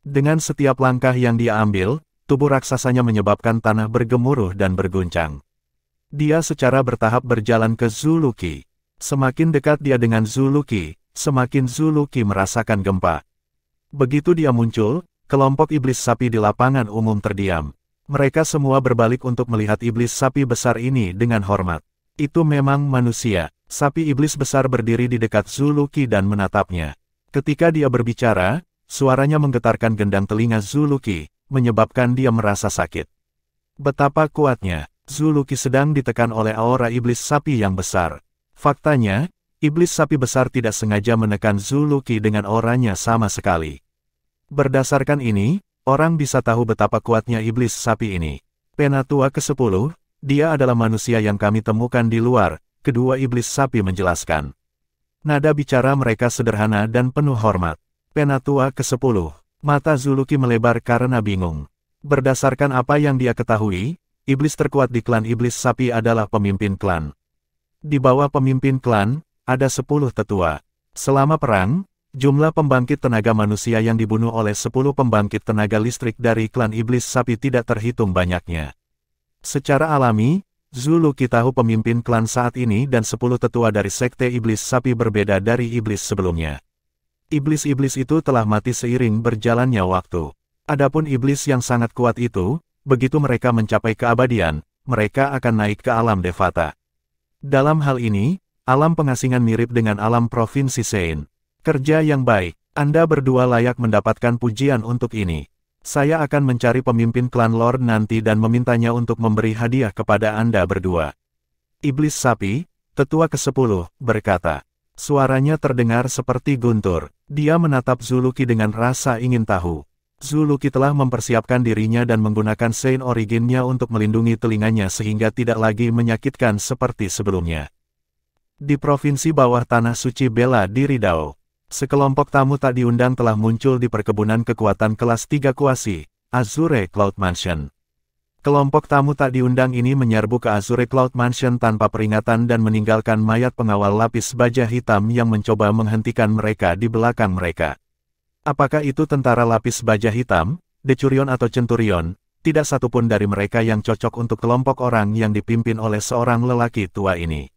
Dengan setiap langkah yang dia ambil, tubuh raksasanya menyebabkan tanah bergemuruh dan berguncang. Dia secara bertahap berjalan ke Zuluki. Semakin dekat dia dengan Zuluki, semakin Zuluki merasakan gempa. Begitu dia muncul, kelompok iblis sapi di lapangan umum terdiam. Mereka semua berbalik untuk melihat iblis sapi besar ini dengan hormat. Itu memang manusia. Sapi iblis besar berdiri di dekat Zuluki dan menatapnya. Ketika dia berbicara, suaranya menggetarkan gendang telinga Zuluki, menyebabkan dia merasa sakit. Betapa kuatnya, Zuluki sedang ditekan oleh aura iblis sapi yang besar. Faktanya, iblis sapi besar tidak sengaja menekan Zuluki dengan auranya sama sekali. Berdasarkan ini, orang bisa tahu betapa kuatnya iblis sapi ini. Penatua ke-10, dia adalah manusia yang kami temukan di luar, kedua iblis sapi menjelaskan. Nada bicara mereka sederhana dan penuh hormat. Penatua ke-10. Mata Zuluki melebar karena bingung. Berdasarkan apa yang dia ketahui, iblis terkuat di klan iblis sapi adalah pemimpin klan. Di bawah pemimpin klan, ada 10 tetua. Selama perang, jumlah pembangkit tenaga manusia yang dibunuh oleh 10 pembangkit tenaga listrik dari klan iblis sapi tidak terhitung banyaknya. Secara alami, Zuluki tahu pemimpin klan saat ini dan 10 tetua dari sekte iblis sapi berbeda dari iblis sebelumnya. Iblis-iblis itu telah mati seiring berjalannya waktu. Adapun iblis yang sangat kuat itu, begitu mereka mencapai keabadian, mereka akan naik ke alam Devata. Dalam hal ini, alam pengasingan mirip dengan alam provinsi Sein. Kerja yang baik, Anda berdua layak mendapatkan pujian untuk ini. Saya akan mencari pemimpin klan Lord nanti dan memintanya untuk memberi hadiah kepada Anda berdua. Iblis sapi, tetua ke-10, berkata. Suaranya terdengar seperti guntur. Dia menatap Zuluki dengan rasa ingin tahu. Zuluki telah mempersiapkan dirinya dan menggunakan Sein Originnya untuk melindungi telinganya sehingga tidak lagi menyakitkan seperti sebelumnya. Di provinsi bawah tanah suci Bela di Ridao, sekelompok tamu tak diundang telah muncul di perkebunan kekuatan kelas 3 kuasi, Azure Cloud Mansion. Kelompok tamu tak diundang ini menyerbu ke Azure Cloud Mansion tanpa peringatan dan meninggalkan mayat pengawal lapis baja hitam yang mencoba menghentikan mereka di belakang mereka. Apakah itu tentara lapis baja hitam, Decurion atau Centurion, tidak satupun dari mereka yang cocok untuk kelompok orang yang dipimpin oleh seorang lelaki tua ini.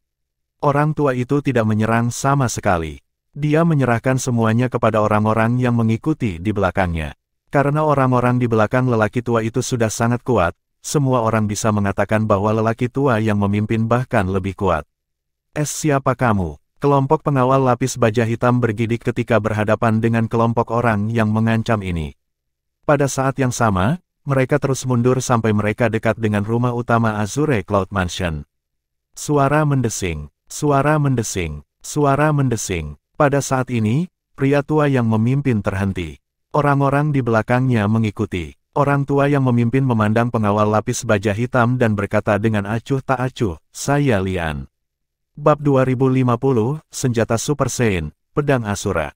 Orang tua itu tidak menyerang sama sekali. Dia menyerahkan semuanya kepada orang-orang yang mengikuti di belakangnya. Karena orang-orang di belakang lelaki tua itu sudah sangat kuat, semua orang bisa mengatakan bahwa lelaki tua yang memimpin bahkan lebih kuat. Siapa kamu? Kelompok pengawal lapis baja hitam bergidik ketika berhadapan dengan kelompok orang yang mengancam ini. Pada saat yang sama, mereka terus mundur sampai mereka dekat dengan rumah utama Azure Cloud Mansion. Suara mendesing, suara mendesing, suara mendesing. Pada saat ini, pria tua yang memimpin terhenti. Orang-orang di belakangnya mengikuti. Orang tua yang memimpin memandang pengawal lapis baja hitam dan berkata dengan acuh tak acuh, "Saya Lian." Bab 2050, Senjata Super Saiyan, Pedang Asura.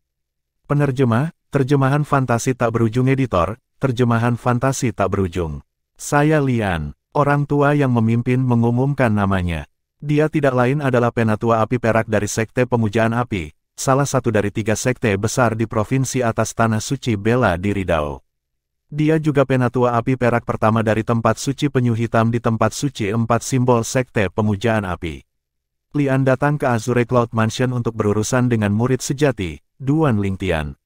Penerjemah, terjemahan fantasi tak berujung editor, terjemahan fantasi tak berujung. Saya Lian, orang tua yang memimpin mengumumkan namanya. Dia tidak lain adalah penatua api perak dari Sekte Pemujaan Api, salah satu dari 3 sekte besar di provinsi atas tanah suci Bela di Ridao. Dia juga penatua api perak pertama dari tempat suci penyu hitam di tempat suci 4 simbol Sekte Pemujaan Api. Lian datang ke Azure Cloud Mansion untuk berurusan dengan murid sejati, Duan Lingtian.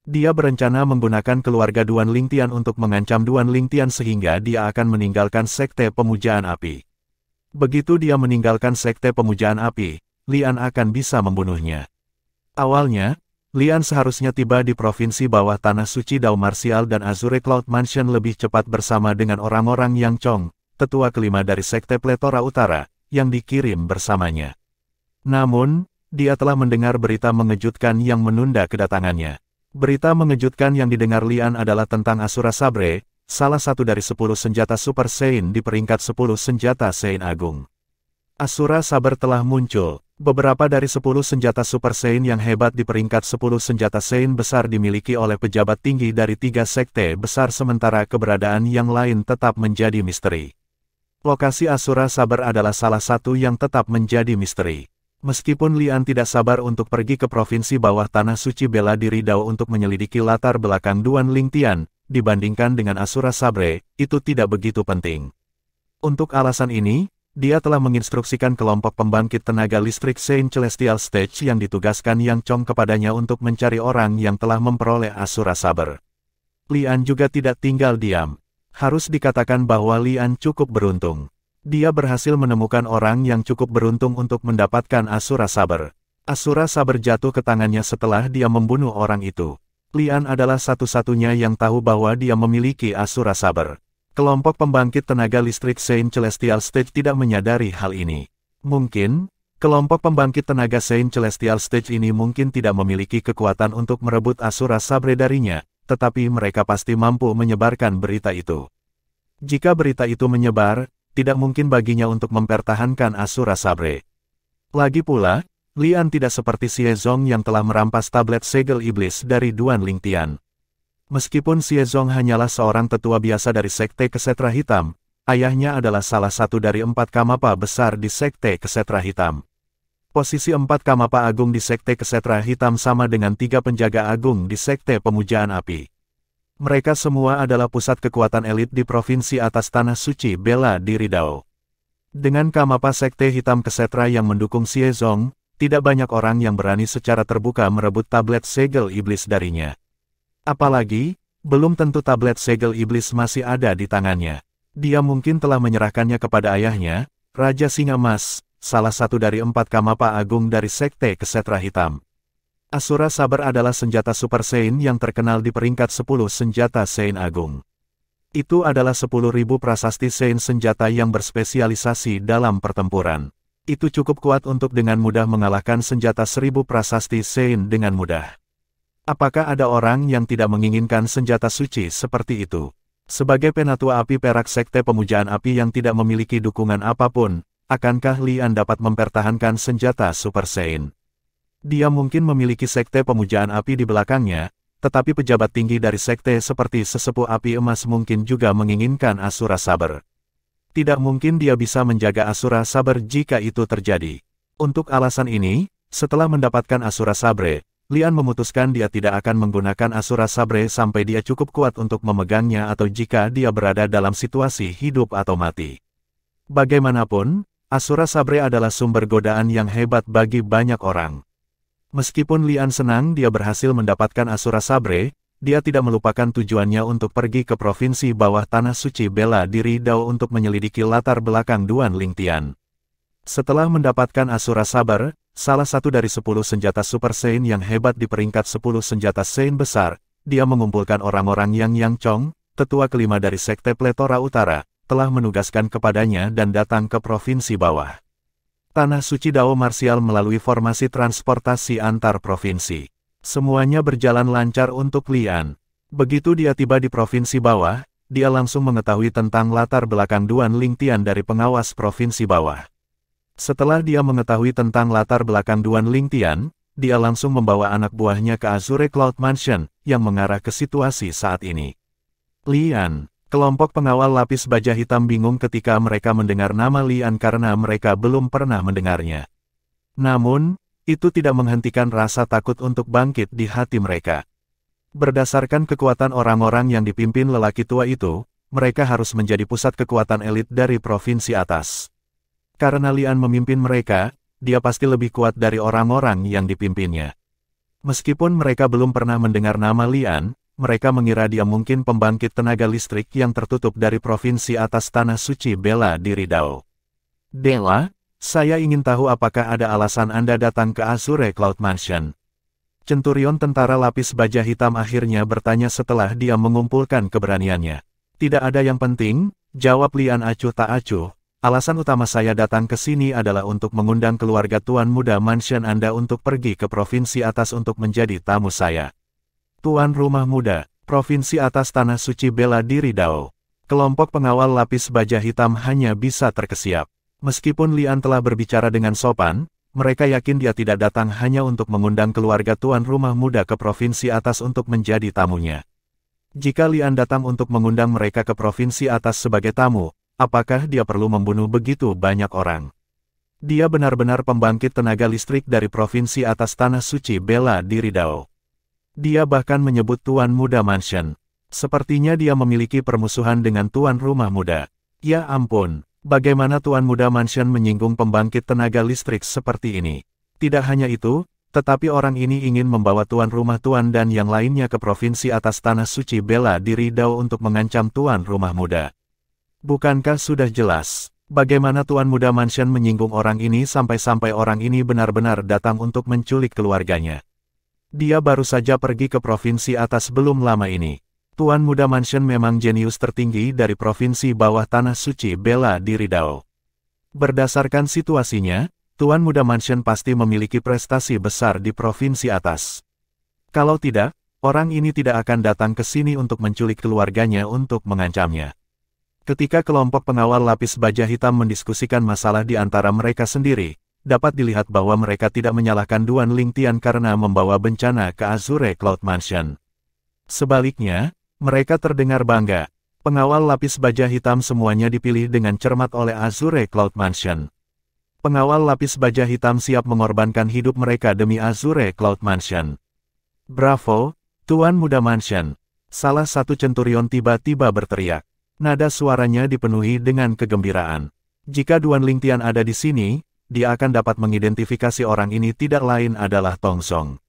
Dia berencana menggunakan keluarga Duan Lingtian untuk mengancam Duan Lingtian sehingga dia akan meninggalkan Sekte Pemujaan Api. Begitu dia meninggalkan Sekte Pemujaan Api, Lian akan bisa membunuhnya. Awalnya, Lian seharusnya tiba di provinsi bawah tanah suci Dao Martial dan Azure Cloud Mansion lebih cepat bersama dengan orang-orang Yang Chong, tetua kelima dari Sekte Pletora Utara, yang dikirim bersamanya. Namun, dia telah mendengar berita mengejutkan yang menunda kedatangannya. Berita mengejutkan yang didengar Lian adalah tentang Asura Sabre, salah satu dari 10 senjata Super Saiyan di peringkat 10 senjata Saiyan Agung. Asura Saber telah muncul. Beberapa dari 10 senjata Super Saiyan yang hebat di peringkat 10 senjata Saiyan besar dimiliki oleh pejabat tinggi dari 3 sekte besar sementara keberadaan yang lain tetap menjadi misteri. Lokasi Asura Saber adalah salah satu yang tetap menjadi misteri. Meskipun Lian tidak sabar untuk pergi ke provinsi bawah tanah suci Bela di Ridao untuk menyelidiki latar belakang Duan Lingtian, dibandingkan dengan Asura Sabre, itu tidak begitu penting. Untuk alasan ini, dia telah menginstruksikan kelompok pembangkit tenaga listrik Saint Celestial Stage yang ditugaskan Yang Chong kepadanya untuk mencari orang yang telah memperoleh Asura Saber. Lian juga tidak tinggal diam. Harus dikatakan bahwa Lian cukup beruntung. Dia berhasil menemukan orang yang cukup beruntung untuk mendapatkan Asura Saber. Asura Saber jatuh ke tangannya setelah dia membunuh orang itu. Lian adalah satu-satunya yang tahu bahwa dia memiliki Asura Saber. Kelompok pembangkit tenaga listrik Saint Celestial Stage tidak menyadari hal ini. Mungkin, kelompok pembangkit tenaga Saint Celestial Stage ini mungkin tidak memiliki kekuatan untuk merebut Asura Sabre darinya, tetapi mereka pasti mampu menyebarkan berita itu. Jika berita itu menyebar, tidak mungkin baginya untuk mempertahankan Asura Sabre. Lagi pula, Lian tidak seperti Xie Zong yang telah merampas tablet segel iblis dari Duan Lingtian. Meskipun Xie Zong hanyalah seorang tetua biasa dari Sekte Kesetra Hitam, ayahnya adalah salah satu dari 4 kamapa besar di Sekte Kesetra Hitam. Posisi 4 kamapa agung di Sekte Kesetra Hitam sama dengan 3 penjaga agung di Sekte Pemujaan Api. Mereka semua adalah pusat kekuatan elit di provinsi atas Tanah Suci Bela Diri Dao. Dengan kamapa Sekte Hitam Kesetra yang mendukung Xie Zong, tidak banyak orang yang berani secara terbuka merebut tablet segel iblis darinya. Apalagi, belum tentu tablet segel iblis masih ada di tangannya. Dia mungkin telah menyerahkannya kepada ayahnya, Raja Singa Emas, salah satu dari 4 kamapa agung dari Sekte Kesetra Hitam. Asura Saber adalah senjata Super Sein yang terkenal di peringkat 10 senjata Sein Agung. Itu adalah 10.000 prasasti Sein senjata yang berspesialisasi dalam pertempuran. Itu cukup kuat untuk dengan mudah mengalahkan senjata 1000 prasasti Sein dengan mudah. Apakah ada orang yang tidak menginginkan senjata suci seperti itu? Sebagai penatua api perak Sekte Pemujaan Api yang tidak memiliki dukungan apapun, akankah Lian dapat mempertahankan senjata Super Sein? Dia mungkin memiliki Sekte Pemujaan Api di belakangnya, tetapi pejabat tinggi dari sekte seperti Sesepuh Api Emas mungkin juga menginginkan Asura Saber. Tidak mungkin dia bisa menjaga Asura Saber jika itu terjadi. Untuk alasan ini, setelah mendapatkan Asura Sabre, Lian memutuskan dia tidak akan menggunakan Asura Sabre sampai dia cukup kuat untuk memegangnya atau jika dia berada dalam situasi hidup atau mati. Bagaimanapun, Asura Sabre adalah sumber godaan yang hebat bagi banyak orang. Meskipun Lian senang dia berhasil mendapatkan Asura Sabre, dia tidak melupakan tujuannya untuk pergi ke provinsi bawah Tanah Suci Bela Diri Dao untuk menyelidiki latar belakang Duan Lingtian. Setelah mendapatkan Asura Saber, salah satu dari 10 senjata Super Sein yang hebat di peringkat 10 senjata Sein besar, dia mengumpulkan orang-orang Yang Chong, tetua kelima dari Sekte Pletora Utara, telah menugaskan kepadanya dan datang ke provinsi bawah Tanah Suci Dao Marsial melalui formasi transportasi antar provinsi. Semuanya berjalan lancar untuk Lian. Begitu dia tiba di provinsi bawah, dia langsung mengetahui tentang latar belakang Duan Lingtian dari pengawas provinsi bawah. Setelah dia mengetahui tentang latar belakang Duan Lingtian, dia langsung membawa anak buahnya ke Azure Cloud Mansion, yang mengarah ke situasi saat ini. Lian. Kelompok pengawal lapis baja hitam bingung ketika mereka mendengar nama Lian karena mereka belum pernah mendengarnya. Namun, itu tidak menghentikan rasa takut untuk bangkit di hati mereka. Berdasarkan kekuatan orang-orang yang dipimpin lelaki tua itu, mereka harus menjadi pusat kekuatan elit dari provinsi atas. Karena Lian memimpin mereka, dia pasti lebih kuat dari orang-orang yang dipimpinnya. Meskipun mereka belum pernah mendengar nama Lian, mereka mengira dia mungkin pembangkit tenaga listrik yang tertutup dari provinsi atas Tanah Suci Bela Diri Dao. Dela, saya ingin tahu apakah ada alasan Anda datang ke Azure Cloud Mansion. Centurion tentara lapis baja hitam akhirnya bertanya setelah dia mengumpulkan keberaniannya. Tidak ada yang penting, jawab Lian acuh tak acuh. Alasan utama saya datang ke sini adalah untuk mengundang keluarga Tuan Muda Mansion Anda untuk pergi ke provinsi atas untuk menjadi tamu saya. Tuan Rumah Muda, Provinsi Atas Tanah Suci Bela Diri Dao. Kelompok pengawal lapis baja hitam hanya bisa terkesiap. Meskipun Lian telah berbicara dengan sopan, mereka yakin dia tidak datang hanya untuk mengundang keluarga Tuan Rumah Muda ke Provinsi Atas untuk menjadi tamunya. Jika Lian datang untuk mengundang mereka ke Provinsi Atas sebagai tamu, apakah dia perlu membunuh begitu banyak orang? Dia benar-benar pembangkit tenaga listrik dari Provinsi Atas Tanah Suci Bela Diri Dao. Dia bahkan menyebut Tuan Muda Mansion. Sepertinya dia memiliki permusuhan dengan Tuan Rumah Muda. Ya ampun, bagaimana Tuan Muda Mansion menyinggung pembangkit tenaga listrik seperti ini? Tidak hanya itu, tetapi orang ini ingin membawa Tuan Rumah Tuan dan yang lainnya ke Provinsi Atas Tanah Suci Bela Diri Dao untuk mengancam Tuan Rumah Muda. Bukankah sudah jelas, bagaimana Tuan Muda Mansion menyinggung orang ini sampai-sampai orang ini benar-benar datang untuk menculik keluarganya? Dia baru saja pergi ke provinsi atas belum lama ini. Tuan Muda Mansion memang jenius tertinggi dari provinsi bawah Tanah Suci Bela Diri Dao. Berdasarkan situasinya, Tuan Muda Mansion pasti memiliki prestasi besar di provinsi atas. Kalau tidak, orang ini tidak akan datang ke sini untuk menculik keluarganya untuk mengancamnya. Ketika kelompok pengawal lapis baja hitam mendiskusikan masalah di antara mereka sendiri, dapat dilihat bahwa mereka tidak menyalahkan Duan Lingtian karena membawa bencana ke Azure Cloud Mansion. Sebaliknya, mereka terdengar bangga. Pengawal lapis baja hitam semuanya dipilih dengan cermat oleh Azure Cloud Mansion. Pengawal lapis baja hitam siap mengorbankan hidup mereka demi Azure Cloud Mansion. Bravo, Tuan Muda Mansion. Salah satu centurion tiba-tiba berteriak. Nada suaranya dipenuhi dengan kegembiraan. Jika Duan Lingtian ada di sini, dia akan dapat mengidentifikasi orang ini tidak lain adalah Tong Song.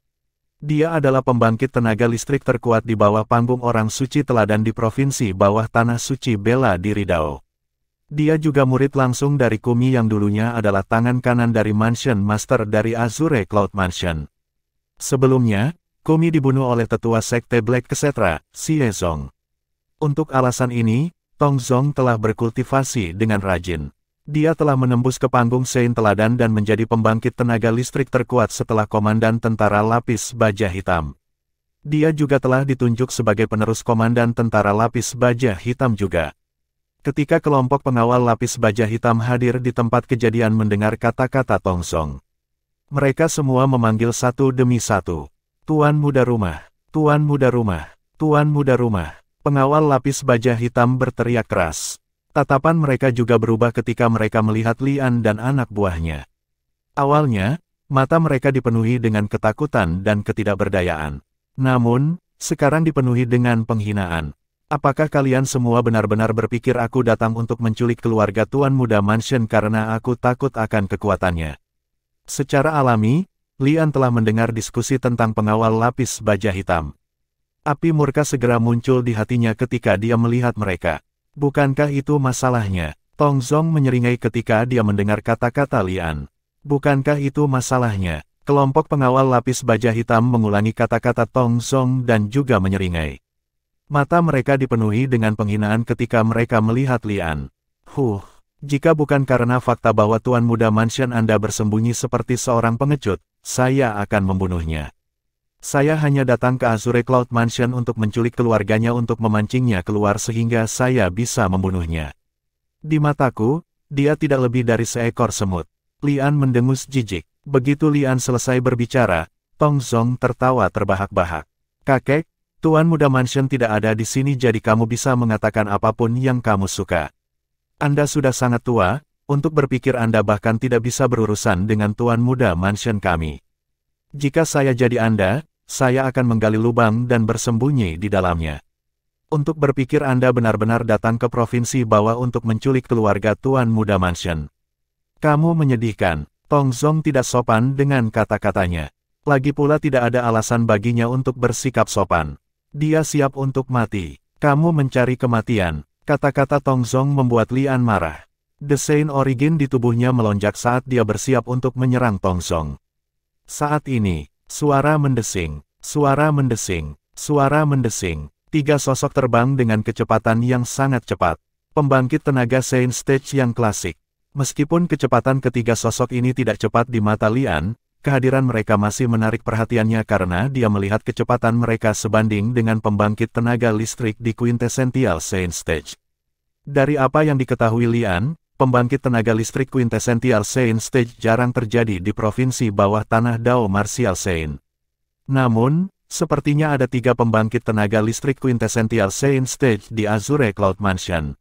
Dia adalah pembangkit tenaga listrik terkuat di bawah panggung orang suci teladan di provinsi bawah tanah suci bela diri Dao. Dia juga murid langsung dari Kumi yang dulunya adalah tangan kanan dari Mansion Master dari Azure Cloud Mansion. Sebelumnya, Kumi dibunuh oleh tetua sekte Black Kesetra, Xie Zong. Untuk alasan ini, Tong Zong telah berkultivasi dengan rajin. Dia telah menembus ke panggung Sein Teladan dan menjadi pembangkit tenaga listrik terkuat setelah Komandan Tentara Lapis Baja Hitam. Dia juga telah ditunjuk sebagai penerus Komandan Tentara Lapis Baja Hitam juga. Ketika kelompok pengawal Lapis Baja Hitam hadir di tempat kejadian mendengar kata-kata Tong Song, mereka semua memanggil satu demi satu. Tuan Muda Rumah, Tuan Muda Rumah, Tuan Muda Rumah. Pengawal Lapis Baja Hitam berteriak keras. Tatapan mereka juga berubah ketika mereka melihat Lian dan anak buahnya. Awalnya, mata mereka dipenuhi dengan ketakutan dan ketidakberdayaan. Namun, sekarang dipenuhi dengan penghinaan. Apakah kalian semua benar-benar berpikir aku datang untuk menculik keluarga Tuan Muda Mansion karena aku takut akan kekuatannya? Secara alami, Lian telah mendengar diskusi tentang pengawal Lapis Baja Hitam. Api murka segera muncul di hatinya ketika dia melihat mereka. Bukankah itu masalahnya? Tong Zong menyeringai ketika dia mendengar kata-kata Lian. Bukankah itu masalahnya? Kelompok pengawal Lapis Baja Hitam mengulangi kata-kata Tong Zong dan juga menyeringai. Mata mereka dipenuhi dengan penghinaan ketika mereka melihat Lian. Jika bukan karena fakta bahwa Tuan Muda Mansion Anda bersembunyi seperti seorang pengecut, saya akan membunuhnya. Saya hanya datang ke Azure Cloud Mansion untuk menculik keluarganya untuk memancingnya keluar sehingga saya bisa membunuhnya. Di mataku, dia tidak lebih dari seekor semut. Lian mendengus jijik. Begitu Lian selesai berbicara, Tong Zong tertawa terbahak-bahak. Kakek, Tuan Muda Mansion tidak ada di sini jadi kamu bisa mengatakan apapun yang kamu suka. Anda sudah sangat tua, untuk berpikir Anda bahkan tidak bisa berurusan dengan Tuan Muda Mansion kami. Jika saya jadi Anda, saya akan menggali lubang dan bersembunyi di dalamnya. Untuk berpikir Anda benar-benar datang ke provinsi bawah untuk menculik keluarga Tuan Muda Mansion. Kamu menyedihkan. Tong Zong tidak sopan dengan kata-katanya. Lagi pula tidak ada alasan baginya untuk bersikap sopan. Dia siap untuk mati. Kamu mencari kematian. Kata-kata Tong Zong membuat Lian marah. Desain origin di tubuhnya melonjak saat dia bersiap untuk menyerang Tong Zong. Saat ini, suara mendesing, suara mendesing, suara mendesing. Tiga sosok terbang dengan kecepatan yang sangat cepat. Pembangkit tenaga Sein Stage yang klasik. Meskipun kecepatan ketiga sosok ini tidak cepat di mata Lian, kehadiran mereka masih menarik perhatiannya karena dia melihat kecepatan mereka sebanding dengan pembangkit tenaga listrik di Quintessential Sein Stage. Dari apa yang diketahui Lian, pembangkit tenaga listrik Quintessential Sein Stage jarang terjadi di provinsi bawah tanah Dao Martial Sein. Namun, sepertinya ada 3 pembangkit tenaga listrik Quintessential Sein Stage di Azure Cloud Mansion.